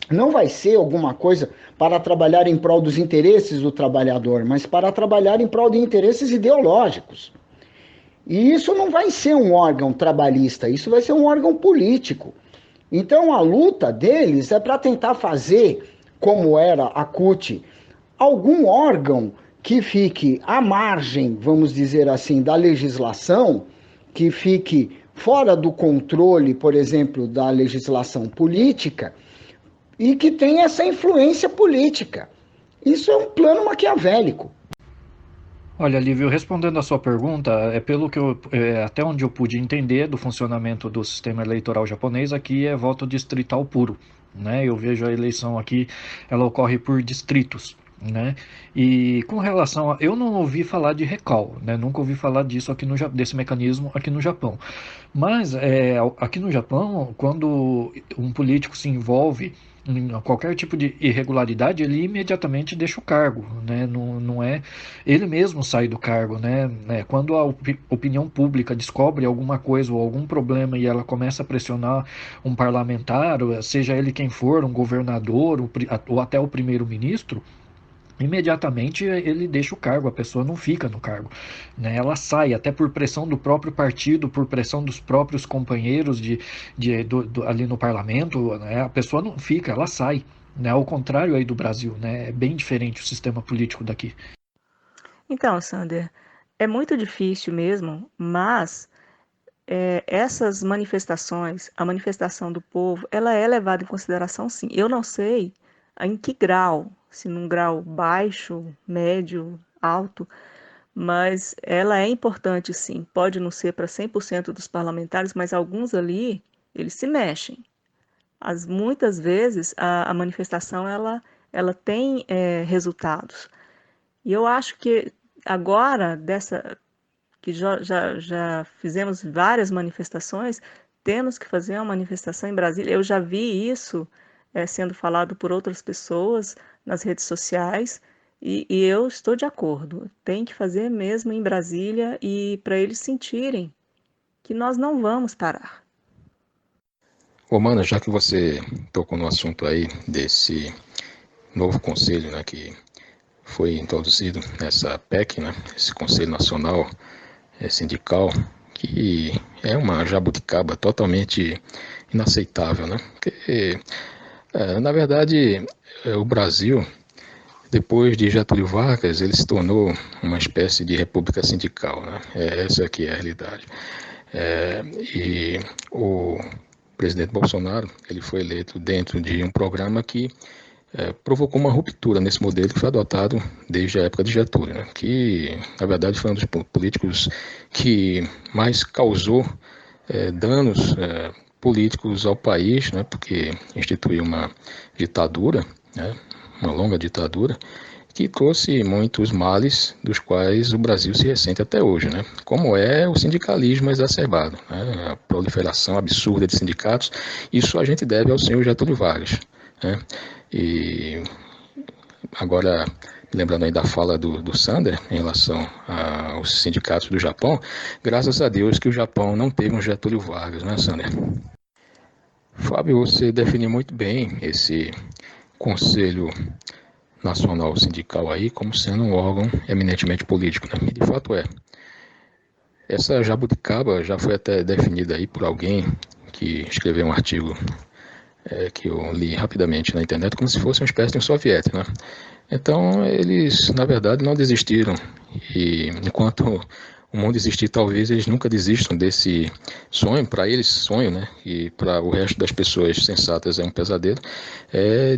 não vai ser alguma coisa para trabalhar em prol dos interesses do trabalhador, mas para trabalhar em prol de interesses ideológicos. E isso não vai ser um órgão trabalhista, isso vai ser um órgão político. Então a luta deles é para tentar fazer, como era a CUT, algum órgão que fique à margem, vamos dizer assim, da legislação, que fique fora do controle, por exemplo, da legislação política, e que tem essa influência política. Isso é um plano maquiavélico. Olha, Lívio, respondendo a sua pergunta, pelo que até onde eu pude entender do funcionamento do sistema eleitoral japonês, aqui é voto distrital puro, né? Eu vejo a eleição aqui, ela ocorre por distritos, né? E com relação a, eu não ouvi falar de recall, né? Nunca ouvi falar disso aqui desse mecanismo aqui no Japão. Mas aqui no Japão, quando um político se envolve em qualquer tipo de irregularidade, ele imediatamente deixa o cargo, né? Não é ele mesmo sai do cargo, né? Quando a opinião pública descobre alguma coisa ou algum problema e ela começa a pressionar um parlamentar, seja ele quem for, um governador ou até o primeiro-ministro, imediatamente ele deixa o cargo, a pessoa não fica no cargo, né? Ela sai, até por pressão do próprio partido, por pressão dos próprios companheiros ali no parlamento, né? A pessoa não fica, ela sai, né? Ao contrário aí do Brasil, né? É bem diferente o sistema político daqui. Então, Sander, é muito difícil mesmo, mas essas manifestações, a manifestação do povo, ela é levada em consideração, sim. Eu não sei em que grau, se num grau baixo, médio, alto, mas ela é importante, sim. Pode não ser para 100% dos parlamentares, mas alguns ali, eles se mexem. Muitas vezes a manifestação ela tem resultados. E eu acho que agora, que já fizemos várias manifestações, temos que fazer uma manifestação em Brasília. Eu já vi isso sendo falado por outras pessoas nas redes sociais e eu estou de acordo. Tem que fazer mesmo em Brasília e para eles sentirem que nós não vamos parar. Ô, Mana, já que você tocou no assunto aí desse novo conselho, né, que foi introduzido nessa PEC, né, esse Conselho Nacional Sindical, que é uma jabuticaba totalmente inaceitável, né? Porque, na verdade, o Brasil, depois de Getúlio Vargas, ele se tornou uma espécie de república sindical, né? Essa aqui é a realidade. E o presidente Bolsonaro, ele foi eleito dentro de um programa que provocou uma ruptura nesse modelo que foi adotado desde a época de Getúlio, né? Que, na verdade, foi um dos políticos que mais causou danos políticos ao país, né? Porque instituiu uma ditadura, né? Uma longa ditadura, que trouxe muitos males dos quais o Brasil se ressente até hoje, né? Como é o sindicalismo exacerbado, né? A proliferação absurda de sindicatos. Isso a gente deve ao senhor Getúlio Vargas, né? E agora, lembrando aí da fala do Sander em relação aos sindicatos do Japão, graças a Deus que o Japão não teve um Getúlio Vargas, né, Sander? Fábio, você definiu muito bem esse Conselho Nacional Sindical aí como sendo um órgão eminentemente político, né? E de fato é. Essa jabuticaba já foi até definida aí por alguém que escreveu um artigo que eu li rapidamente na internet, como se fosse uma espécie de um soviético, né? Então, eles, na verdade, não desistiram. E enquanto o mundo existir, talvez eles nunca desistam desse sonho, para eles sonho, né? E para o resto das pessoas sensatas é um pesadelo,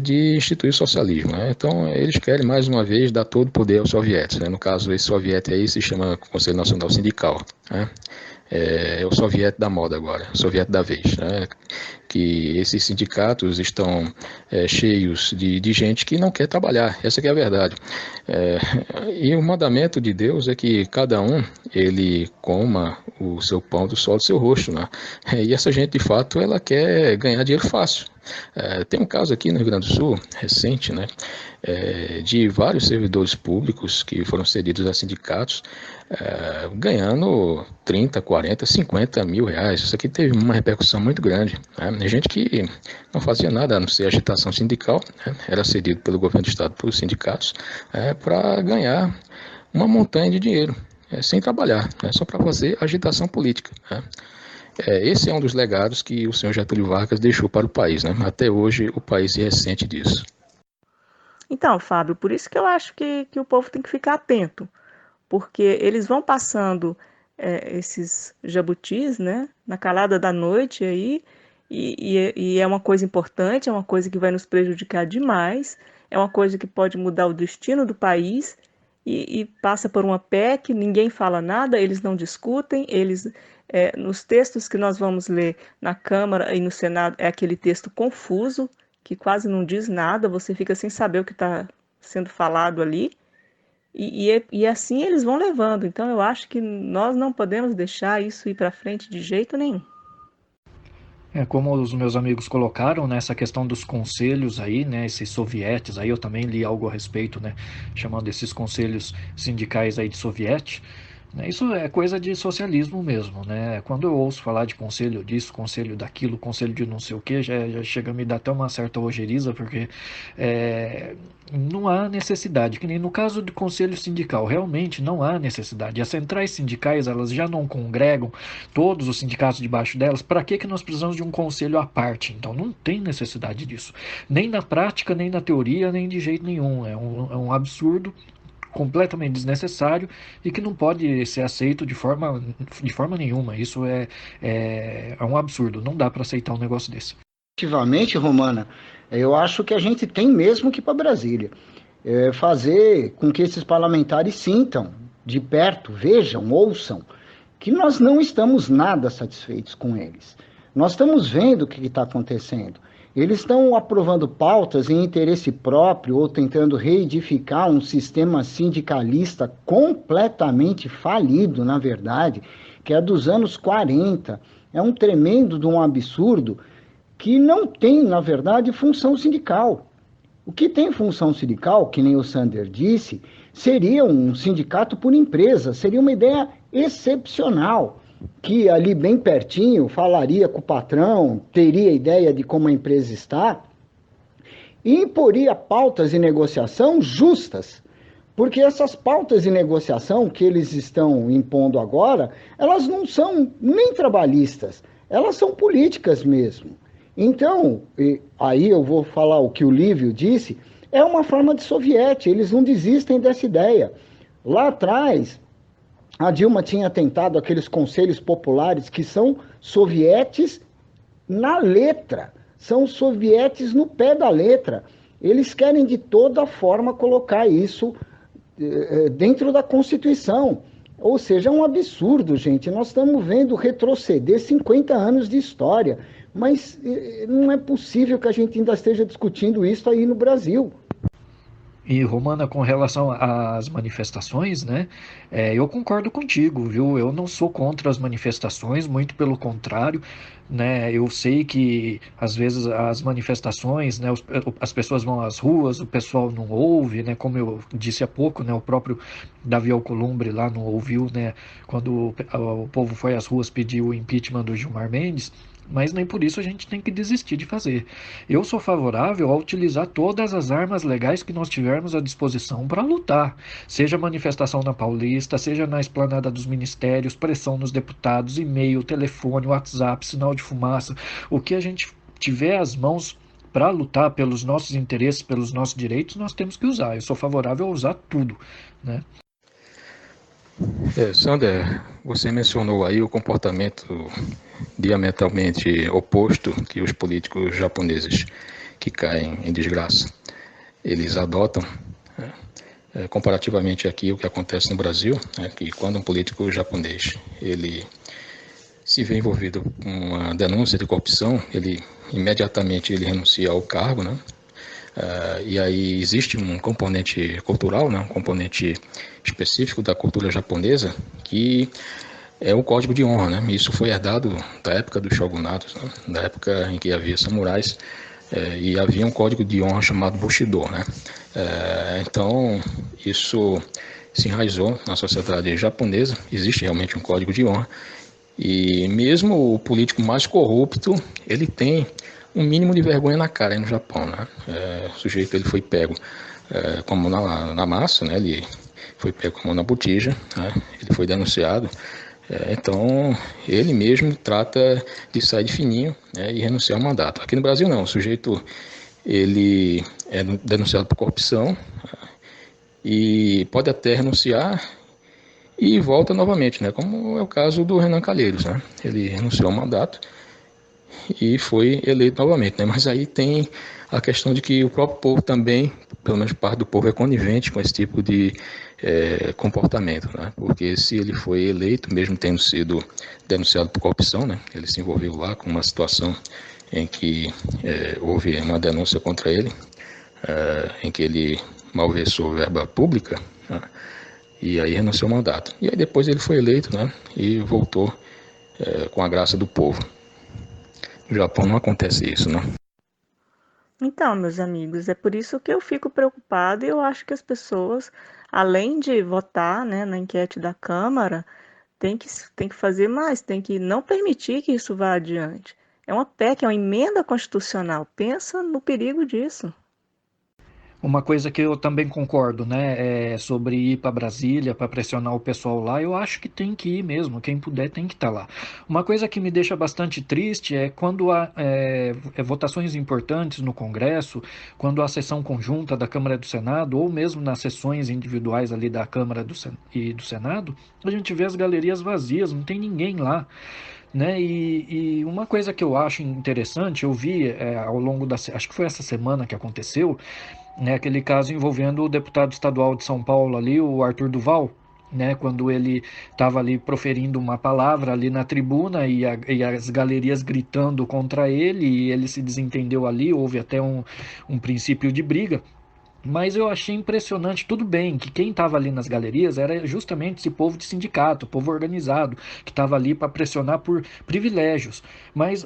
de instituir o socialismo, né? Então, eles querem, mais uma vez, dar todo o poder aos soviéticos, né? No caso, esse soviético aí se chama Conselho Nacional Sindical, né? É o soviético da moda agora, o soviético da vez, né? Que esses sindicatos estão cheios de gente que não quer trabalhar, essa que é a verdade. E o mandamento de Deus é que cada um, ele coma o seu pão do sol do seu rosto, né? E essa gente, de fato, ela quer ganhar dinheiro fácil. Tem um caso aqui no Rio Grande do Sul, recente, né, de vários servidores públicos que foram cedidos a sindicatos, ganhando 30, 40, 50 mil reais. Isso aqui teve uma repercussão muito grande, né? Gente que não fazia nada a não ser agitação sindical, né? Era cedido pelo governo do estado para os sindicatos para ganhar uma montanha de dinheiro, sem trabalhar, né? Só para fazer agitação política, né? Esse é um dos legados que o senhor Getúlio Vargas deixou para o país, né? Até hoje o país se ressente disso. Então, Fábio, por isso que eu acho que o povo tem que ficar atento, porque eles vão passando esses jabutis, né, na calada da noite aí, e é uma coisa importante, é uma coisa que vai nos prejudicar demais, é uma coisa que pode mudar o destino do país, e passa por uma PEC, ninguém fala nada, eles não discutem, nos textos que nós vamos ler na Câmara e no Senado, é aquele texto confuso, que quase não diz nada, você fica sem saber o que está sendo falado ali, e assim eles vão levando. Então eu acho que nós não podemos deixar isso ir para frente de jeito nenhum. Como os meus amigos colocaram, né, essa questão dos conselhos aí, né, esses sovietes aí, eu também li algo a respeito, né, chamando esses conselhos sindicais aí de soviete, né, isso é coisa de socialismo mesmo, né, quando eu ouço falar de conselho disso, conselho daquilo, conselho de não sei o que, já chega a me dar até uma certa ojeriza, porque não há necessidade, que nem no caso do conselho sindical, realmente não há necessidade. As centrais sindicais, elas já não congregam todos os sindicatos debaixo delas, para que nós precisamos de um conselho à parte? Então não tem necessidade disso, nem na prática, nem na teoria, nem de jeito nenhum. É um absurdo completamente desnecessário e que não pode ser aceito de forma nenhuma. Isso é um absurdo, não dá para aceitar um negócio desse. Efetivamente, Romana, eu acho que a gente tem mesmo que ir para Brasília. Fazer com que esses parlamentares sintam de perto, vejam, ouçam, que nós não estamos nada satisfeitos com eles. Nós estamos vendo o que está acontecendo. Eles estão aprovando pautas em interesse próprio ou tentando reedificar um sistema sindicalista completamente falido, na verdade, que é dos anos 40. É um tremendo de um absurdo que não tem, na verdade, função sindical. O que tem função sindical, que nem o Sander disse, seria um sindicato por empresa, seria uma ideia excepcional, que ali bem pertinho falaria com o patrão, teria ideia de como a empresa está, e imporia pautas de negociação justas, porque essas pautas de negociação que eles estão impondo agora, elas não são nem trabalhistas, elas são políticas mesmo. Então, aí eu vou falar o que o Lívio disse, é uma forma de soviete, eles não desistem dessa ideia. Lá atrás, a Dilma tinha tentado aqueles conselhos populares que são sovietes na letra, são sovietes no pé da letra. Eles querem de toda forma colocar isso dentro da Constituição. Ou seja, é um absurdo, gente. Nós estamos vendo retroceder 50 anos de história, mas não é possível que a gente ainda esteja discutindo isso aí no Brasil. E, Romana, com relação às manifestações, né, eu concordo contigo, viu? Eu não sou contra as manifestações, muito pelo contrário, né? Eu sei que, às vezes, as manifestações, né, as pessoas vão às ruas, o pessoal não ouve, né? Como eu disse há pouco, né, o próprio Davi Alcolumbre lá não ouviu, né, quando o povo foi às ruas pedir o impeachment do Gilmar Mendes. Mas nem por isso a gente tem que desistir de fazer. Eu sou favorável a utilizar todas as armas legais que nós tivermos à disposição para lutar. Seja manifestação na Paulista, seja na esplanada dos ministérios, pressão nos deputados, e-mail, telefone, WhatsApp, sinal de fumaça. O que a gente tiver às mãos para lutar pelos nossos interesses, pelos nossos direitos, nós temos que usar. Eu sou favorável a usar tudo, né? Sander, você mencionou aí o comportamento diametralmente oposto que os políticos japoneses que caem em desgraça, eles adotam, comparativamente aqui o que acontece no Brasil, que quando um político japonês ele se vê envolvido com uma denúncia de corrupção, ele imediatamente ele renuncia ao cargo, né? E aí existe um componente cultural, né, um componente específico da cultura japonesa, que é o código de honra, né? Isso foi herdado da época dos shogunatos, né? Da época em que havia samurais, e havia um código de honra chamado Bushido, né? Então, isso se enraizou na sociedade japonesa, existe realmente um código de honra, e mesmo o político mais corrupto, ele tem um mínimo de vergonha na cara aí no Japão, né? O sujeito ele foi pego com a mão na massa, né? Ele foi pego com a mão na botija, né? Ele foi denunciado, então ele mesmo trata de sair de fininho, né? E renunciar ao mandato. Aqui no Brasil não, o sujeito ele é denunciado por corrupção e pode até renunciar e volta novamente, né? Como é o caso do Renan Calheiros, né? Ele renunciou ao mandato e foi eleito novamente, né? Mas aí tem a questão de que o próprio povo também, pelo menos parte do povo, é conivente com esse tipo de comportamento, né? Porque se ele foi eleito, mesmo tendo sido denunciado por corrupção, né? Ele se envolveu lá com uma situação em que houve uma denúncia contra ele, em que ele malversou verba pública, né? E aí renunciou ao mandato. E aí depois ele foi eleito, né? E voltou com a graça do povo. No Japão não acontece isso, né? Então, meus amigos, é por isso que eu fico preocupada e eu acho que as pessoas, além de votar, né, na enquete da Câmara, tem que fazer mais, tem que não permitir que isso vá adiante. É uma PEC, é uma emenda constitucional. Pensa no perigo disso. Uma coisa que eu também concordo, né, é sobre ir para Brasília para pressionar o pessoal lá, eu acho que tem que ir mesmo, quem puder tem que estar lá. Uma coisa que me deixa bastante triste é quando há votações importantes no Congresso, quando há sessão conjunta da Câmara e do Senado, ou mesmo nas sessões individuais ali da Câmara e do Senado, a gente vê as galerias vazias, não tem ninguém lá. Né? E uma coisa que eu acho interessante, eu vi ao longo acho que foi essa semana que aconteceu, né, aquele caso envolvendo o deputado estadual de São Paulo ali, o Arthur Duval, né, quando ele estava ali proferindo uma palavra ali na tribuna e as galerias gritando contra ele, e ele se desentendeu ali, houve até um princípio de briga. Mas eu achei impressionante, tudo bem, que quem estava ali nas galerias era justamente esse povo de sindicato, povo organizado, que estava ali para pressionar por privilégios. Mas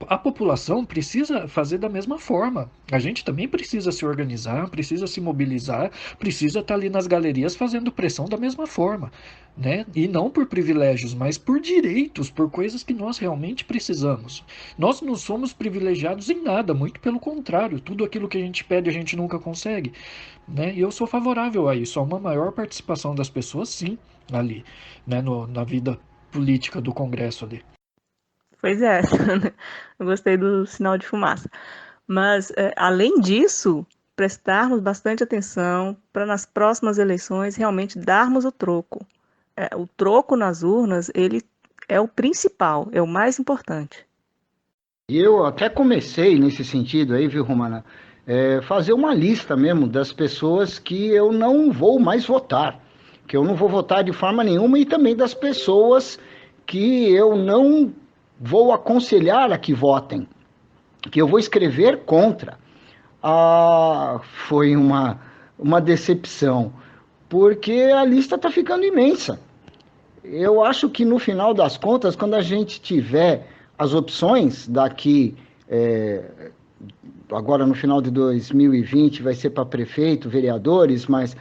a população precisa fazer da mesma forma. A gente também precisa se organizar, precisa se mobilizar, precisa estar ali nas galerias fazendo pressão da mesma forma. Né? E não por privilégios, mas por direitos, por coisas que nós realmente precisamos. Nós não somos privilegiados em nada, muito pelo contrário, tudo aquilo que a gente pede a gente nunca consegue, né? E eu sou favorável a isso, a uma maior participação das pessoas, sim, ali, né? Na vida política do Congresso ali. Pois é, eu gostei do sinal de fumaça. Mas, além disso, prestarmos bastante atenção para nas próximas eleições realmente darmos o troco. O troco nas urnas, ele é o principal, é o mais importante. E eu até comecei nesse sentido aí, viu, Romana? Fazer uma lista mesmo das pessoas que eu não vou mais votar, que eu não vou votar de forma nenhuma, e também das pessoas que eu não vou aconselhar a que votem, que eu vou escrever contra. Foi uma decepção, porque a lista está ficando imensa. Eu acho que no final das contas, quando a gente tiver as opções daqui, agora no final de 2020 vai ser para prefeito, vereadores, mas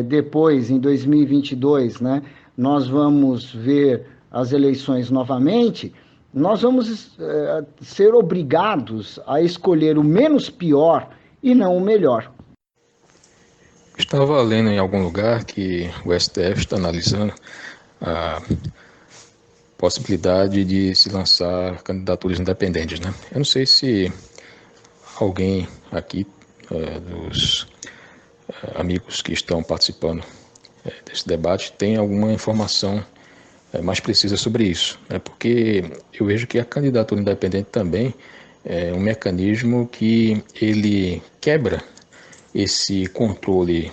depois, em 2022, né, nós vamos ver as eleições novamente, nós vamos ser obrigados a escolher o menos pior e não o melhor. Estava lendo em algum lugar que o STF está analisando a possibilidade de se lançar candidaturas independentes, né? Eu não sei se alguém aqui dos amigos que estão participando desse debate tem alguma informação mais precisa sobre isso, né? Porque eu vejo que a candidatura independente também é um mecanismo que ele quebra esse controle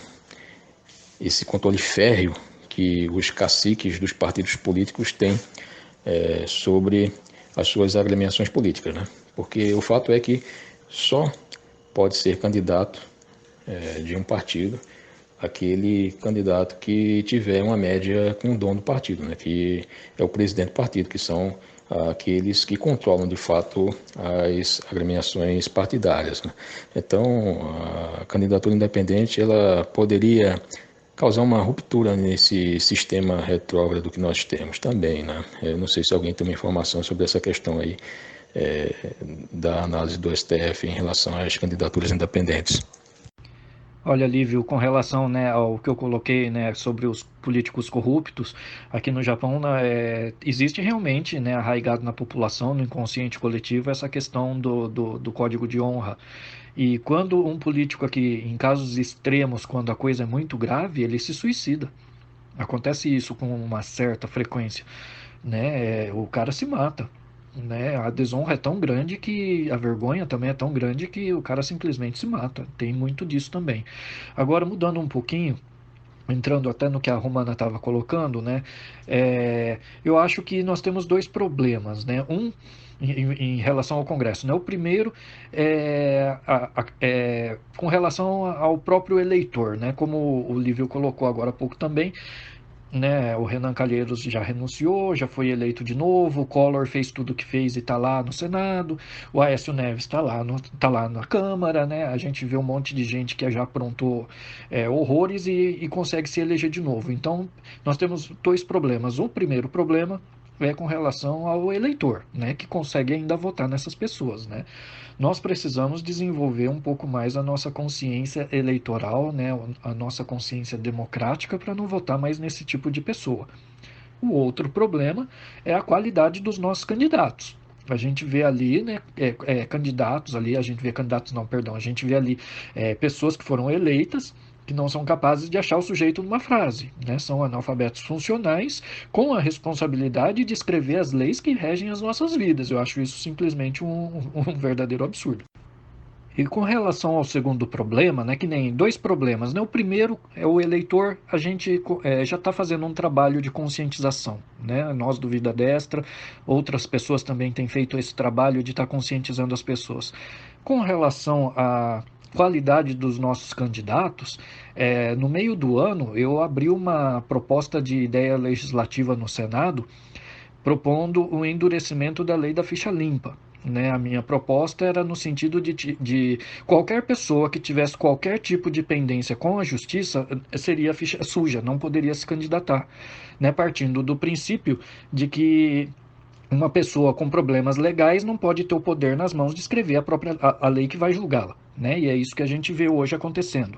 férreo que os caciques dos partidos políticos têm sobre as suas agremiações políticas, né? Porque o fato é que só pode ser candidato de um partido aquele candidato que tiver uma média com o dono do partido, né? Que é o presidente do partido, que são aqueles que controlam de fato as agremiações partidárias, né? Então, a candidatura independente ela poderia causar uma ruptura nesse sistema retrógrado que nós temos também, né? Eu não sei se alguém tem uma informação sobre essa questão aí da análise do STF em relação às candidaturas independentes. Olha, Lívio, com relação, né, ao que eu coloquei, né, sobre os políticos corruptos, aqui no Japão, né, existe realmente, né, arraigado na população, no inconsciente coletivo, essa questão do código de honra. E quando um político aqui, em casos extremos, quando a coisa é muito grave, ele se suicida. Acontece isso com uma certa frequência, né? O cara se mata, né? A desonra é tão grande que a vergonha também é tão grande que o cara simplesmente se mata. Tem muito disso também. Agora, mudando um pouquinho, entrando até no que a Romana estava colocando, né? Eu acho que nós temos dois problemas, né? Em relação ao Congresso, né? O primeiro é com relação ao próprio eleitor, né? Como o Lívio colocou agora há pouco também, né? O Renan Calheiros já renunciou, já foi eleito de novo, o Collor fez tudo o que fez e está lá no Senado, o Aécio Neves tá lá na Câmara, né? A gente vê um monte de gente que já aprontou horrores e consegue se eleger de novo. Então, nós temos dois problemas. O primeiro problema é com relação ao eleitor, né? Que consegue ainda votar nessas pessoas, né? Nós precisamos desenvolver um pouco mais a nossa consciência eleitoral, né, a nossa consciência democrática para não votar mais nesse tipo de pessoa. O outro problema é a qualidade dos nossos candidatos. A gente vê ali, né, candidatos ali, a gente vê candidatos não, perdão, a gente vê ali pessoas que foram eleitas que não são capazes de achar o sujeito numa frase, né? São analfabetos funcionais com a responsabilidade de escrever as leis que regem as nossas vidas. Eu acho isso simplesmente um verdadeiro absurdo. E com relação ao segundo problema, né, que nem dois problemas, né? O primeiro é o eleitor, a gente já está fazendo um trabalho de conscientização, né? Nós do Vida Destra, outras pessoas também têm feito esse trabalho de estar conscientizando as pessoas. Com relação à qualidade dos nossos candidatos, no meio do ano eu abri uma proposta de ideia legislativa no Senado propondo o endurecimento da lei da ficha limpa. Né? A minha proposta era no sentido de qualquer pessoa que tivesse qualquer tipo de pendência com a justiça seria ficha suja, não poderia se candidatar. Né? Partindo do princípio de que uma pessoa com problemas legais não pode ter o poder nas mãos de escrever a lei que vai julgá-la. Né? E é isso que a gente vê hoje acontecendo.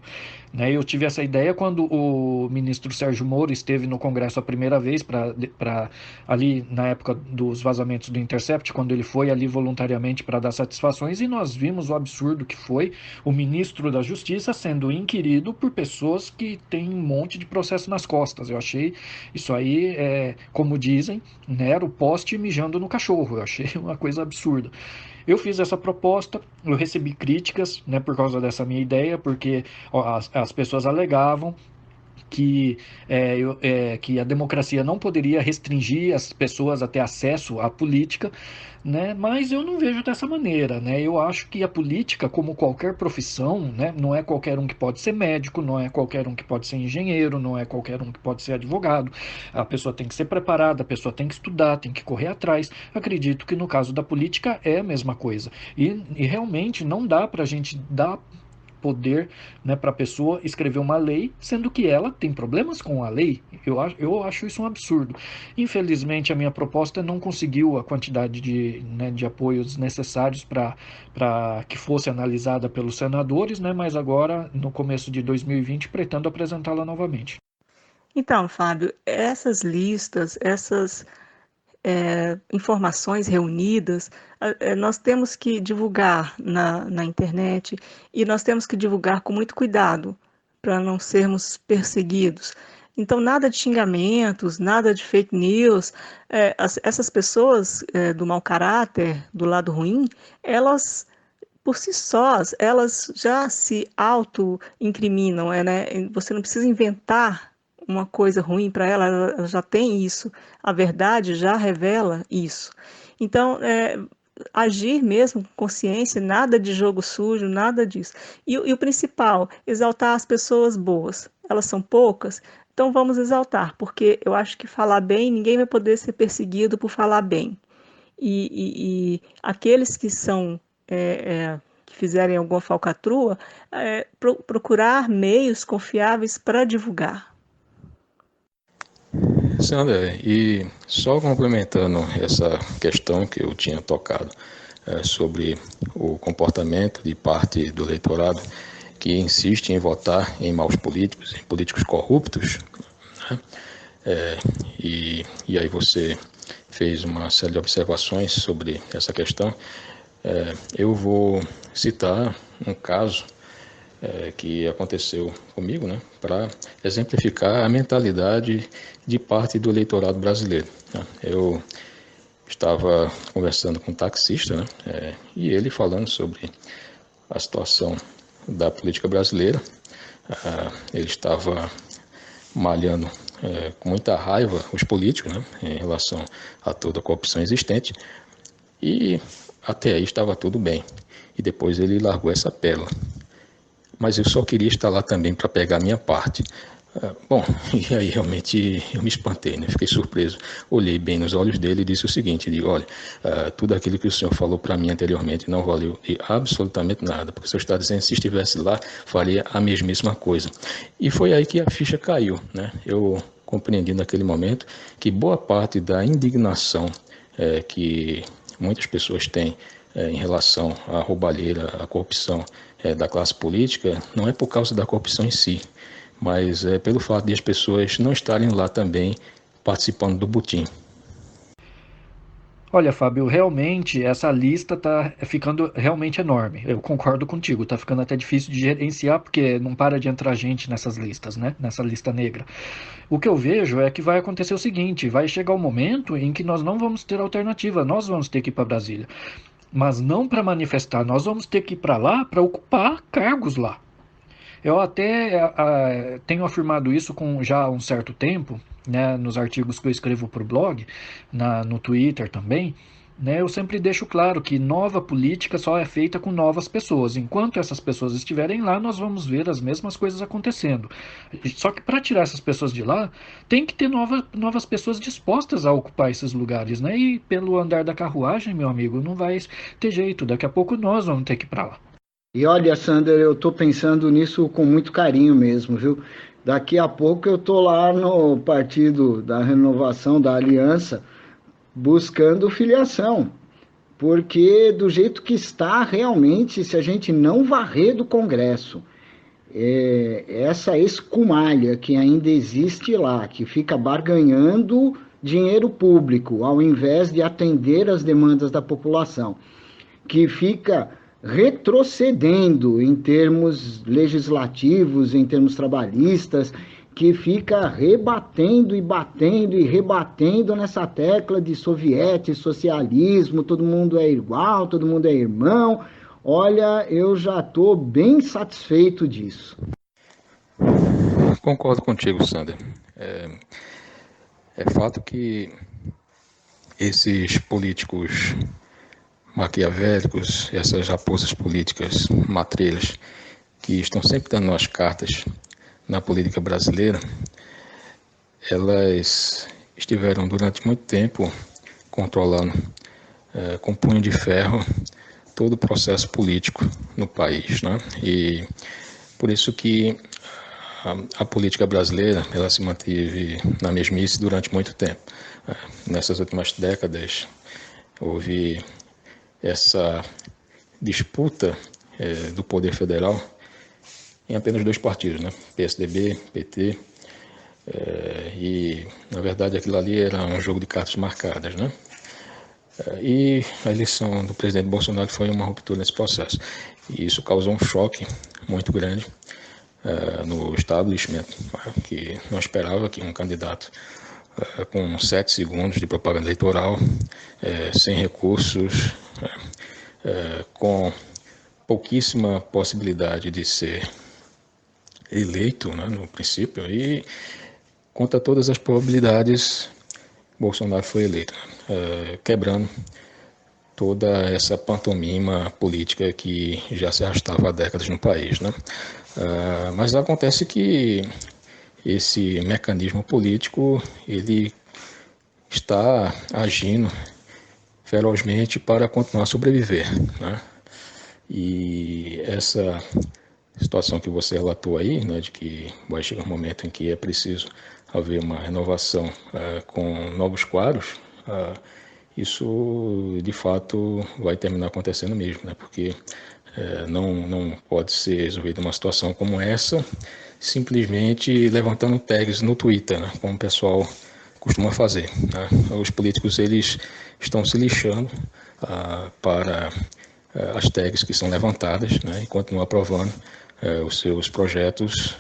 Né? Eu tive essa ideia quando o ministro Sérgio Moro esteve no Congresso a primeira vez, ali na época dos vazamentos do Intercept, quando ele foi ali voluntariamente para dar satisfações, e nós vimos o absurdo que foi o ministro da Justiça sendo inquirido por pessoas que têm um monte de processo nas costas. Eu achei isso aí, como dizem, né, era o poste mijando no cachorro. Eu achei uma coisa absurda. Eu fiz essa proposta, eu recebi críticas, né, por causa dessa minha ideia, porque as pessoas alegavam que, que a democracia não poderia restringir as pessoas a ter acesso à política, né? Mas eu não vejo dessa maneira, né? Eu acho que a política, como qualquer profissão, né, não é qualquer um que pode ser médico, não é qualquer um que pode ser engenheiro, não é qualquer um que pode ser advogado. A pessoa tem que ser preparada, a pessoa tem que estudar, tem que correr atrás. Acredito que no caso da política é a mesma coisa. E realmente não dá para a gente dar poder, né, para a pessoa escrever uma lei, sendo que ela tem problemas com a lei. Eu acho isso um absurdo. Infelizmente, a minha proposta não conseguiu a quantidade de apoios necessários para que fosse analisada pelos senadores, né, mas agora, no começo de 2020, pretendo apresentá-la novamente. Então, Fábio, essas listas, essas informações reunidas, nós temos que divulgar na internet e nós temos que divulgar com muito cuidado para não sermos perseguidos. Então, nada de xingamentos, nada de fake news. Essas pessoas do mau caráter, do lado ruim, elas por si sós, elas já se auto-incriminam, né? Você não precisa inventar uma coisa ruim para ela, ela já tem isso. A verdade já revela isso. Então, agir mesmo com consciência, nada de jogo sujo, nada disso. E o principal, exaltar as pessoas boas. Elas são poucas, então vamos exaltar, porque eu acho que falar bem, ninguém vai poder ser perseguido por falar bem. E aqueles que são que fizerem alguma falcatrua, procurar meios confiáveis para divulgar. Sandra, e só complementando essa questão que eu tinha tocado sobre o comportamento de parte do eleitorado que insiste em votar em maus políticos, em políticos corruptos, né? E aí você fez uma série de observações sobre essa questão. Eu vou citar um caso que aconteceu comigo, né, para exemplificar a mentalidade de parte do eleitorado brasileiro. Eu estava conversando com um taxista, né, e ele falando sobre a situação da política brasileira. Ele estava malhando com muita raiva os políticos, né, em relação a toda a corrupção existente, e até aí estava tudo bem. E depois ele largou essa pérola. Mas eu só queria estar lá também para pegar a minha parte. Bom, e aí realmente eu me espantei, né? Fiquei surpreso. Olhei bem nos olhos dele e disse o seguinte, digo, olha, tudo aquilo que o senhor falou para mim anteriormente não valeu de absolutamente nada, porque o senhor está dizendo que se estivesse lá, faria a mesmíssima coisa. E foi aí que a ficha caiu, né? Eu compreendi naquele momento que boa parte da indignação que muitas pessoas têm em relação à roubalheira, à corrupção da classe política, não é por causa da corrupção em si, mas é pelo fato de as pessoas não estarem lá também participando do butim. Olha, Fábio, realmente essa lista está ficando realmente enorme. Eu concordo contigo, está ficando até difícil de gerenciar porque não para de entrar gente nessas listas, né? Nessa lista negra. O que eu vejo é que vai acontecer o seguinte, vai chegar o momento em que nós não vamos ter alternativa, nós vamos ter que ir para Brasília. Mas não para manifestar, nós vamos ter que ir para lá para ocupar cargos lá. Eu até tenho afirmado isso já há um certo tempo, né, nos artigos que eu escrevo para o blog, no Twitter também, né, eu sempre deixo claro que nova política só é feita com novas pessoas. Enquanto essas pessoas estiverem lá, nós vamos ver as mesmas coisas acontecendo. Só que para tirar essas pessoas de lá, tem que ter novas pessoas dispostas a ocupar esses lugares, né? E pelo andar da carruagem, meu amigo, não vai ter jeito. Daqui a pouco nós vamos ter que ir para lá. E olha, Sander, eu estou pensando nisso com muito carinho mesmo, viu? Daqui a pouco eu estou lá no Partido da Renovação, da Aliança, buscando filiação, porque do jeito que está, realmente, se a gente não varrer do Congresso, essa escumalha que ainda existe lá, que fica barganhando dinheiro público, ao invés de atender as demandas da população, que fica retrocedendo em termos legislativos, em termos trabalhistas, que fica rebatendo e batendo e rebatendo nessa tecla de soviete, socialismo, todo mundo é igual, todo mundo é irmão. Olha, eu já estou bem satisfeito disso. Concordo contigo, Sander. É fato que esses políticos maquiavélicos, essas raposas políticas matreiras que estão sempre dando as cartas na política brasileira, elas estiveram durante muito tempo controlando com punho de ferro todo o processo político no país, né? E por isso que a política brasileira ela se manteve na mesmice durante muito tempo. Nessas últimas décadas houve essa disputa do poder federal em apenas dois partidos, né? PSDB, PT, e na verdade aquilo ali era um jogo de cartas marcadas, né? E a eleição do presidente Bolsonaro foi uma ruptura nesse processo. E isso causou um choque muito grande no establishment, que não esperava que um candidato com 7 segundos de propaganda eleitoral, sem recursos, com pouquíssima possibilidade de ser eleito, né, no princípio, e contra todas as probabilidades, Bolsonaro foi eleito, quebrando toda essa pantomima política que já se arrastava há décadas no país, né? Mas acontece que esse mecanismo político ele está agindo ferozmente para continuar a sobreviver, né? E essa situação que você relatou aí, né, de que vai chegar um momento em que é preciso haver uma renovação com novos quadros, isso de fato vai terminar acontecendo mesmo, né? Porque não pode ser resolvida uma situação como essa simplesmente levantando tags no Twitter, né, como o pessoal costuma fazer, né? Os políticos eles estão se lixando para as tags que são levantadas, né, e continuam aprovando os seus projetos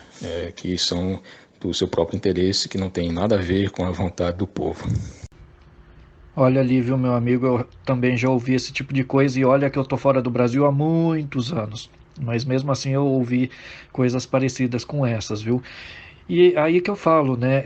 que são do seu próprio interesse, que não tem nada a ver com a vontade do povo. Olha, Lívio, meu amigo, eu também já ouvi esse tipo de coisa e olha que eu tô fora do Brasil há muitos anos. Mas mesmo assim eu ouvi coisas parecidas com essas, viu? E aí que eu falo, né?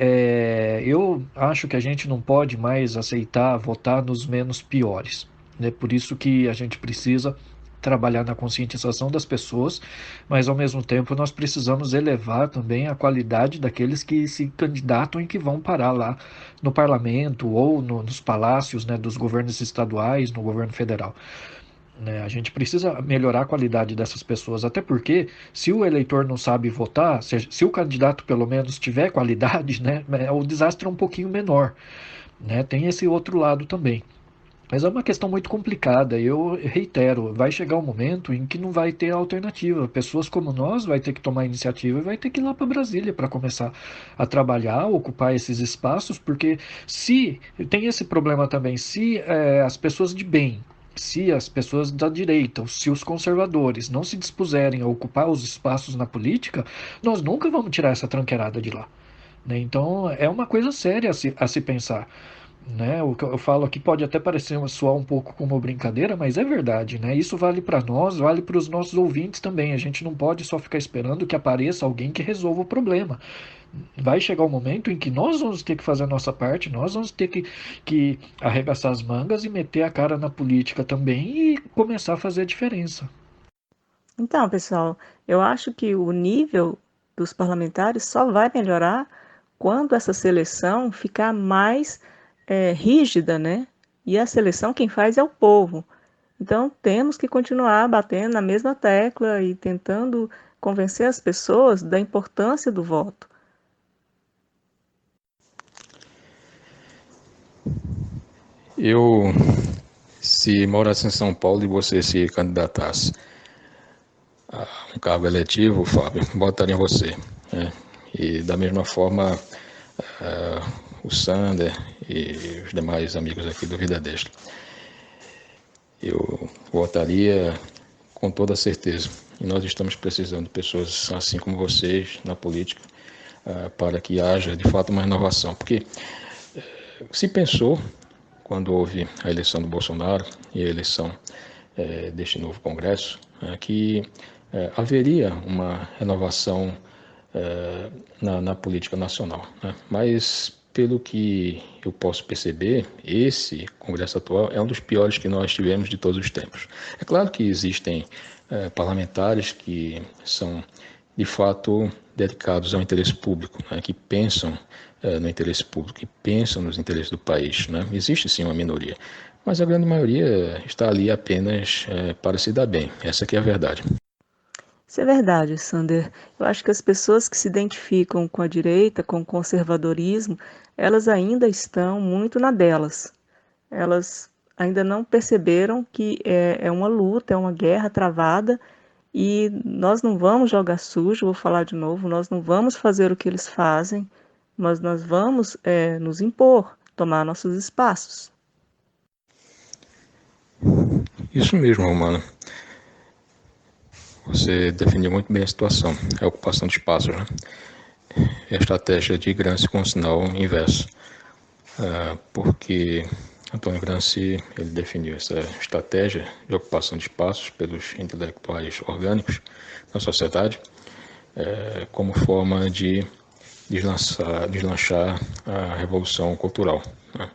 Eu acho que a gente não pode mais aceitar votar nos menos piores, né? Por isso que a gente precisa trabalhar na conscientização das pessoas, mas ao mesmo tempo nós precisamos elevar também a qualidade daqueles que se candidatam e que vão parar lá no parlamento ou nos palácios, né, dos governos estaduais, no governo federal. Né? A gente precisa melhorar a qualidade dessas pessoas, até porque se o eleitor não sabe votar, se o candidato pelo menos tiver qualidade, né, o desastre é um pouquinho menor. Né? Tem esse outro lado também. Mas é uma questão muito complicada. Eu reitero, vai chegar um momento em que não vai ter alternativa. Pessoas como nós vai ter que tomar iniciativa e vai ter que ir lá para Brasília para começar a trabalhar, ocupar esses espaços, porque se tem esse problema também, se as pessoas de bem, se as pessoas da direita, se os conservadores não se dispuserem a ocupar os espaços na política, nós nunca vamos tirar essa tranqueirada de lá. Né? Então é uma coisa séria a se pensar. Né? O que eu falo aqui pode até parecer soar um pouco como brincadeira, mas é verdade, né? Isso vale para nós, vale para os nossos ouvintes também. A gente não pode só ficar esperando que apareça alguém que resolva o problema. Vai chegar um momento em que nós vamos ter que fazer a nossa parte, nós vamos ter que arregaçar as mangas e meter a cara na política também e começar a fazer a diferença. Então, pessoal, eu acho que o nível dos parlamentares só vai melhorar quando essa seleção ficar mais rígida, né? E a seleção quem faz é o povo. Então, temos que continuar batendo na mesma tecla e tentando convencer as pessoas da importância do voto. Se morasse em São Paulo e você se candidatasse a um cargo eletivo, Fábio, votaria em você. Né? E da mesma forma, o Sander e os demais amigos aqui do Vida Destra. Eu votaria com toda certeza. E nós estamos precisando de pessoas assim como vocês na política para que haja de fato uma renovação. Porque se pensou, quando houve a eleição do Bolsonaro e a eleição deste novo Congresso, que haveria uma renovação na política nacional. Né? Mas, pelo que eu posso perceber, esse Congresso atual é um dos piores que nós tivemos de todos os tempos. É claro que existem parlamentares que são, de fato, dedicados ao interesse público, né? Que pensam no interesse público, que pensam nos interesses do país. Né? Existe sim uma minoria, mas a grande maioria está ali apenas para se dar bem. Essa que é a verdade. Isso é verdade, Sander. Eu acho que as pessoas que se identificam com a direita, com o conservadorismo, elas ainda estão muito na delas. Elas ainda não perceberam que é uma luta, é uma guerra travada e nós não vamos jogar sujo, vou falar de novo, nós não vamos fazer o que eles fazem, mas nós vamos nos impor, tomar nossos espaços. Isso mesmo, Romana. Você definiu muito bem a situação, é a ocupação de espaços, né? É a estratégia de Gramsci com o sinal inverso, porque Antônio Gramsci ele definiu essa estratégia de ocupação de espaços pelos intelectuais orgânicos na sociedade como forma de deslanchar a revolução cultural. Né?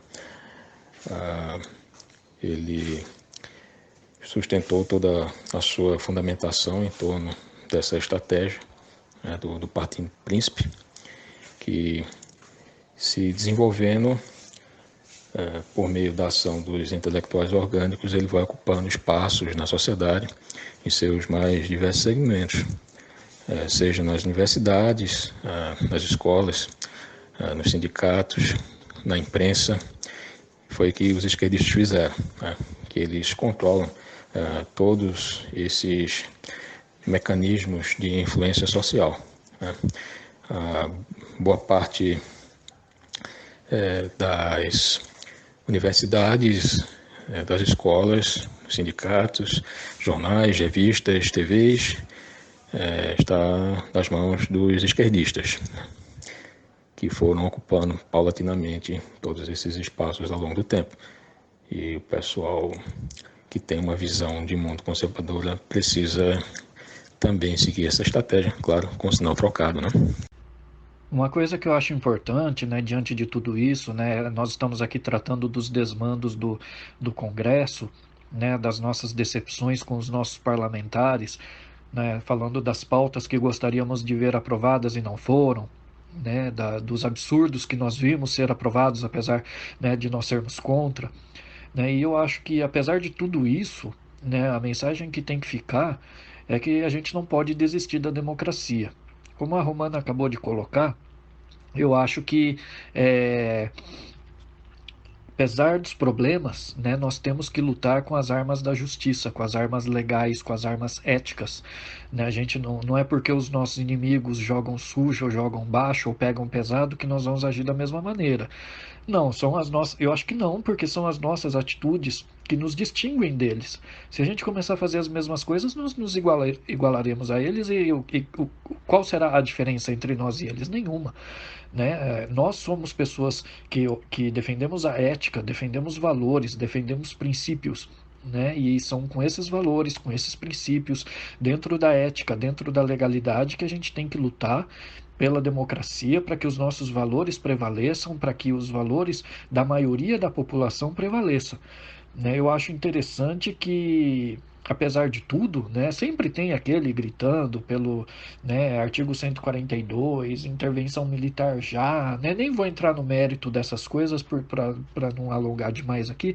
Ele sustentou toda a sua fundamentação em torno dessa estratégia do Partido Príncipe, que se desenvolvendo por meio da ação dos intelectuais orgânicos, ele vai ocupando espaços na sociedade em seus mais diversos segmentos, seja nas universidades, nas escolas, nos sindicatos, na imprensa. Foi o que os esquerdistas fizeram, que eles controlam todos esses mecanismos de influência social. Boa parte das universidades, das escolas, sindicatos, jornais, revistas, TVs, está nas mãos dos esquerdistas, que foram ocupando paulatinamente todos esses espaços ao longo do tempo. E o pessoal que tem uma visão de mundo conservadora precisa também seguir essa estratégia, claro, com o sinal trocado, né? Uma coisa que eu acho importante, né, diante de tudo isso, né, nós estamos aqui tratando dos desmandos do Congresso, né, das nossas decepções com os nossos parlamentares, né, falando das pautas que gostaríamos de ver aprovadas e não foram, né, dos absurdos que nós vimos ser aprovados, apesar, né, de nós sermos contra, né, e eu acho que, apesar de tudo isso, né, a mensagem que tem que ficar é que a gente não pode desistir da democracia. Como a Romana acabou de colocar, eu acho que, apesar dos problemas, né, nós temos que lutar com as armas da justiça, com as armas legais, com as armas éticas. Né? A gente não é porque os nossos inimigos jogam sujo, ou jogam baixo, ou pegam pesado, que nós vamos agir da mesma maneira. Não, são as nossas. Eu acho que não, porque são as nossas atitudes que nos distinguem deles. Se a gente começar a fazer as mesmas coisas, nós nos igualaremos a eles qual será a diferença entre nós e eles? Nenhuma. Né? Nós somos pessoas que defendemos a ética, defendemos valores, defendemos princípios. Né? E são com esses valores, com esses princípios, dentro da ética, dentro da legalidade, que a gente tem que lutar pela democracia, para que os nossos valores prevaleçam, para que os valores da maioria da população prevaleçam. Né? Eu acho interessante que, apesar de tudo, né, sempre tem aquele gritando pelo, né, artigo 142, intervenção militar já, né, nem vou entrar no mérito dessas coisas para não alongar demais aqui,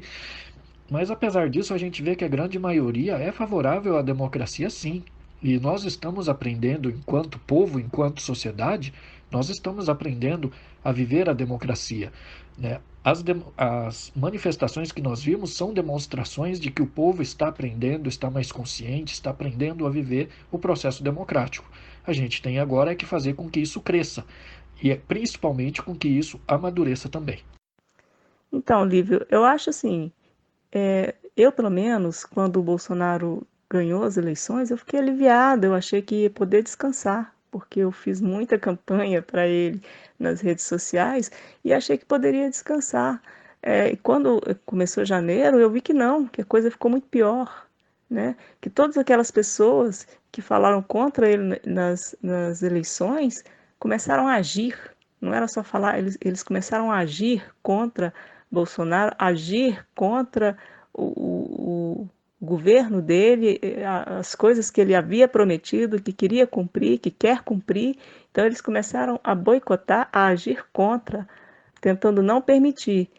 mas apesar disso a gente vê que a grande maioria é favorável à democracia, sim. E nós estamos aprendendo, enquanto povo, enquanto sociedade, nós estamos aprendendo a viver a democracia. Né? As manifestações que nós vimos são demonstrações de que o povo está aprendendo, está mais consciente, está aprendendo a viver o processo democrático. A gente tem agora é que fazer com que isso cresça, e principalmente com que isso amadureça também. Então, Lívio, eu acho assim, eu pelo menos, quando o Bolsonaro ganhou as eleições, eu fiquei aliviada, eu achei que ia poder descansar, porque eu fiz muita campanha para ele nas redes sociais e achei que poderia descansar. E quando começou janeiro, eu vi que não, que a coisa ficou muito pior, né? Que todas aquelas pessoas que falaram contra ele nas eleições começaram a agir, não era só falar, eles começaram a agir contra Bolsonaro, agir contra o governo dele, as coisas que ele havia prometido, que queria cumprir, que quer cumprir. Então eles começaram a boicotar, a agir contra, tentando não permitir.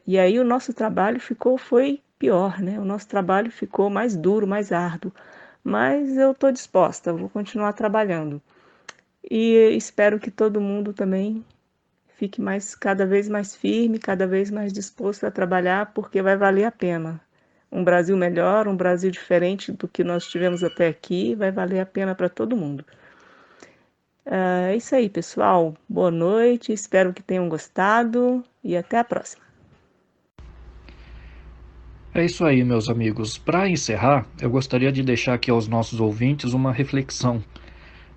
E aí o nosso trabalho foi pior, né? O nosso trabalho ficou mais duro, mais árduo. Mas eu estou disposta, vou continuar trabalhando. E espero que todo mundo também fique cada vez mais firme, cada vez mais disposto a trabalhar, porque vai valer a pena. Um Brasil melhor, um Brasil diferente do que nós tivemos até aqui, vai valer a pena para todo mundo. É isso aí, pessoal. Boa noite, espero que tenham gostado e até a próxima. É isso aí, meus amigos. Para encerrar, eu gostaria de deixar aqui aos nossos ouvintes uma reflexão.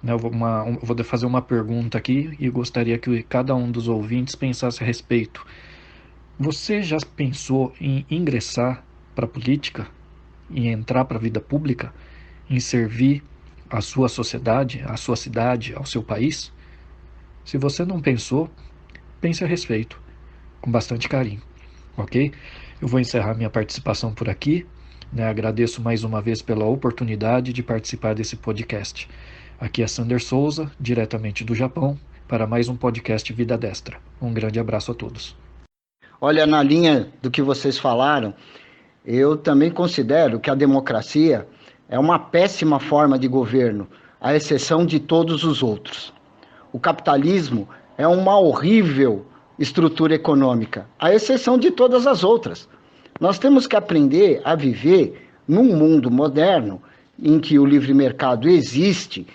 Eu vou fazer uma pergunta aqui e gostaria que cada um dos ouvintes pensasse a respeito. Você já pensou em ingressar para a política, em entrar para a vida pública, em servir a sua sociedade, a sua cidade, ao seu país? Se você não pensou, pense a respeito, com bastante carinho, ok? Eu vou encerrar minha participação por aqui. Agradeço mais uma vez pela oportunidade de participar desse podcast. Aqui é Sander Souza, diretamente do Japão, para mais um podcast Vida Destra. Um grande abraço a todos. Olha, na linha do que vocês falaram, eu também considero que a democracia é uma péssima forma de governo, à exceção de todos os outros. O capitalismo é uma horrível estrutura econômica, à exceção de todas as outras. Nós temos que aprender a viver num mundo moderno em que o livre mercado existe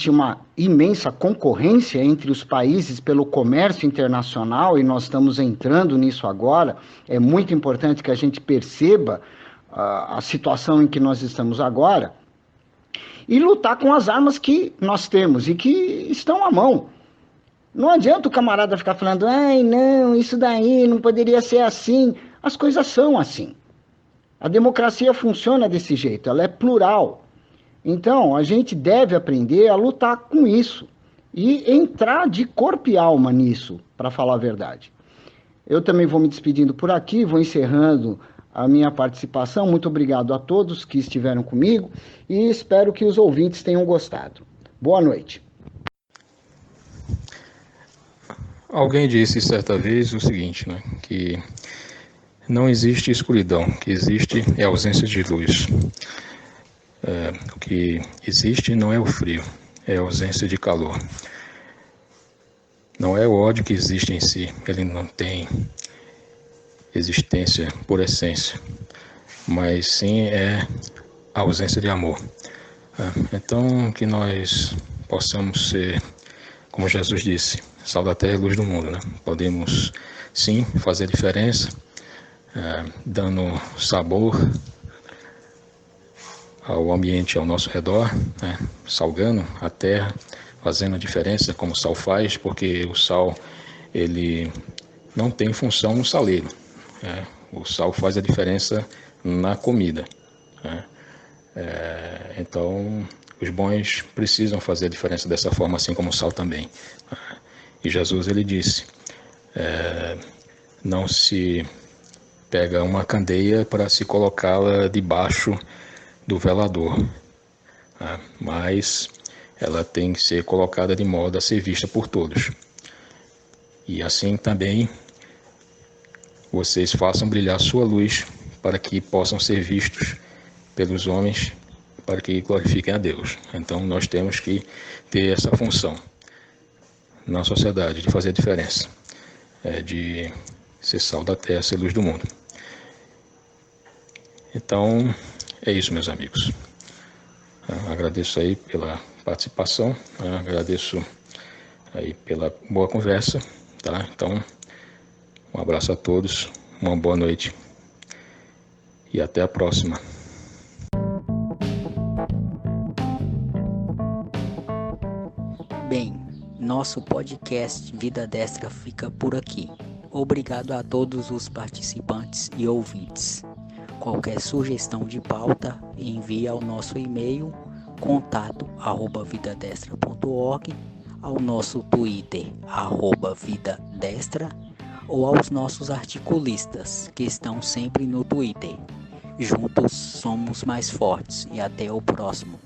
uma imensa concorrência entre os países pelo comércio internacional, e nós estamos entrando nisso agora. É muito importante que a gente perceba a situação em que nós estamos agora. e lutar com as armas que nós temos e que estão à mão. Não adianta o camarada ficar falando, ai não, isso daí não poderia ser assim. As coisas são assim. A democracia funciona desse jeito, ela é plural. Então, a gente deve aprender a lutar com isso e entrar de corpo e alma nisso, para falar a verdade. Eu também vou me despedindo por aqui, vou encerrando a minha participação. Muito obrigado a todos que estiveram comigo e espero que os ouvintes tenham gostado. Boa noite. Alguém disse certa vez o seguinte, né, que não existe escuridão, o que existe é a ausência de luz. O que existe não é o frio, é a ausência de calor. Não é o ódio que existe em si, ele não tem existência por essência, mas sim é a ausência de amor. Então, que nós possamos ser, como Jesus disse, sal da terra e luz do mundo, né? Podemos, sim, fazer diferença, dando sabor ao ambiente ao nosso redor, né? Salgando a terra, fazendo a diferença como o sal faz, porque o sal ele não tem função no saleiro. O sal faz a diferença na comida. Então, os bons precisam fazer a diferença dessa forma, assim como o sal também. E Jesus ele disse, não se pega uma candeia para se colocá-la debaixo do velador, mas ela tem que ser colocada de modo a ser vista por todos. E assim também vocês façam brilhar sua luz para que possam ser vistos pelos homens, para que glorifiquem a Deus. Então nós temos que ter essa função na sociedade, de fazer a diferença, de ser sal da terra, ser luz do mundo. Então é isso, meus amigos. Agradeço aí pela participação, agradeço aí pela boa conversa, tá? Então, um abraço a todos, uma boa noite e até a próxima. Bem, nosso podcast Vida Destra fica por aqui. Obrigado a todos os participantes e ouvintes. Qualquer sugestão de pauta, envie ao nosso e-mail contato@vidadestra.org, ao nosso Twitter @vidadestra ou aos nossos articulistas que estão sempre no Twitter. Juntos somos mais fortes e até o próximo.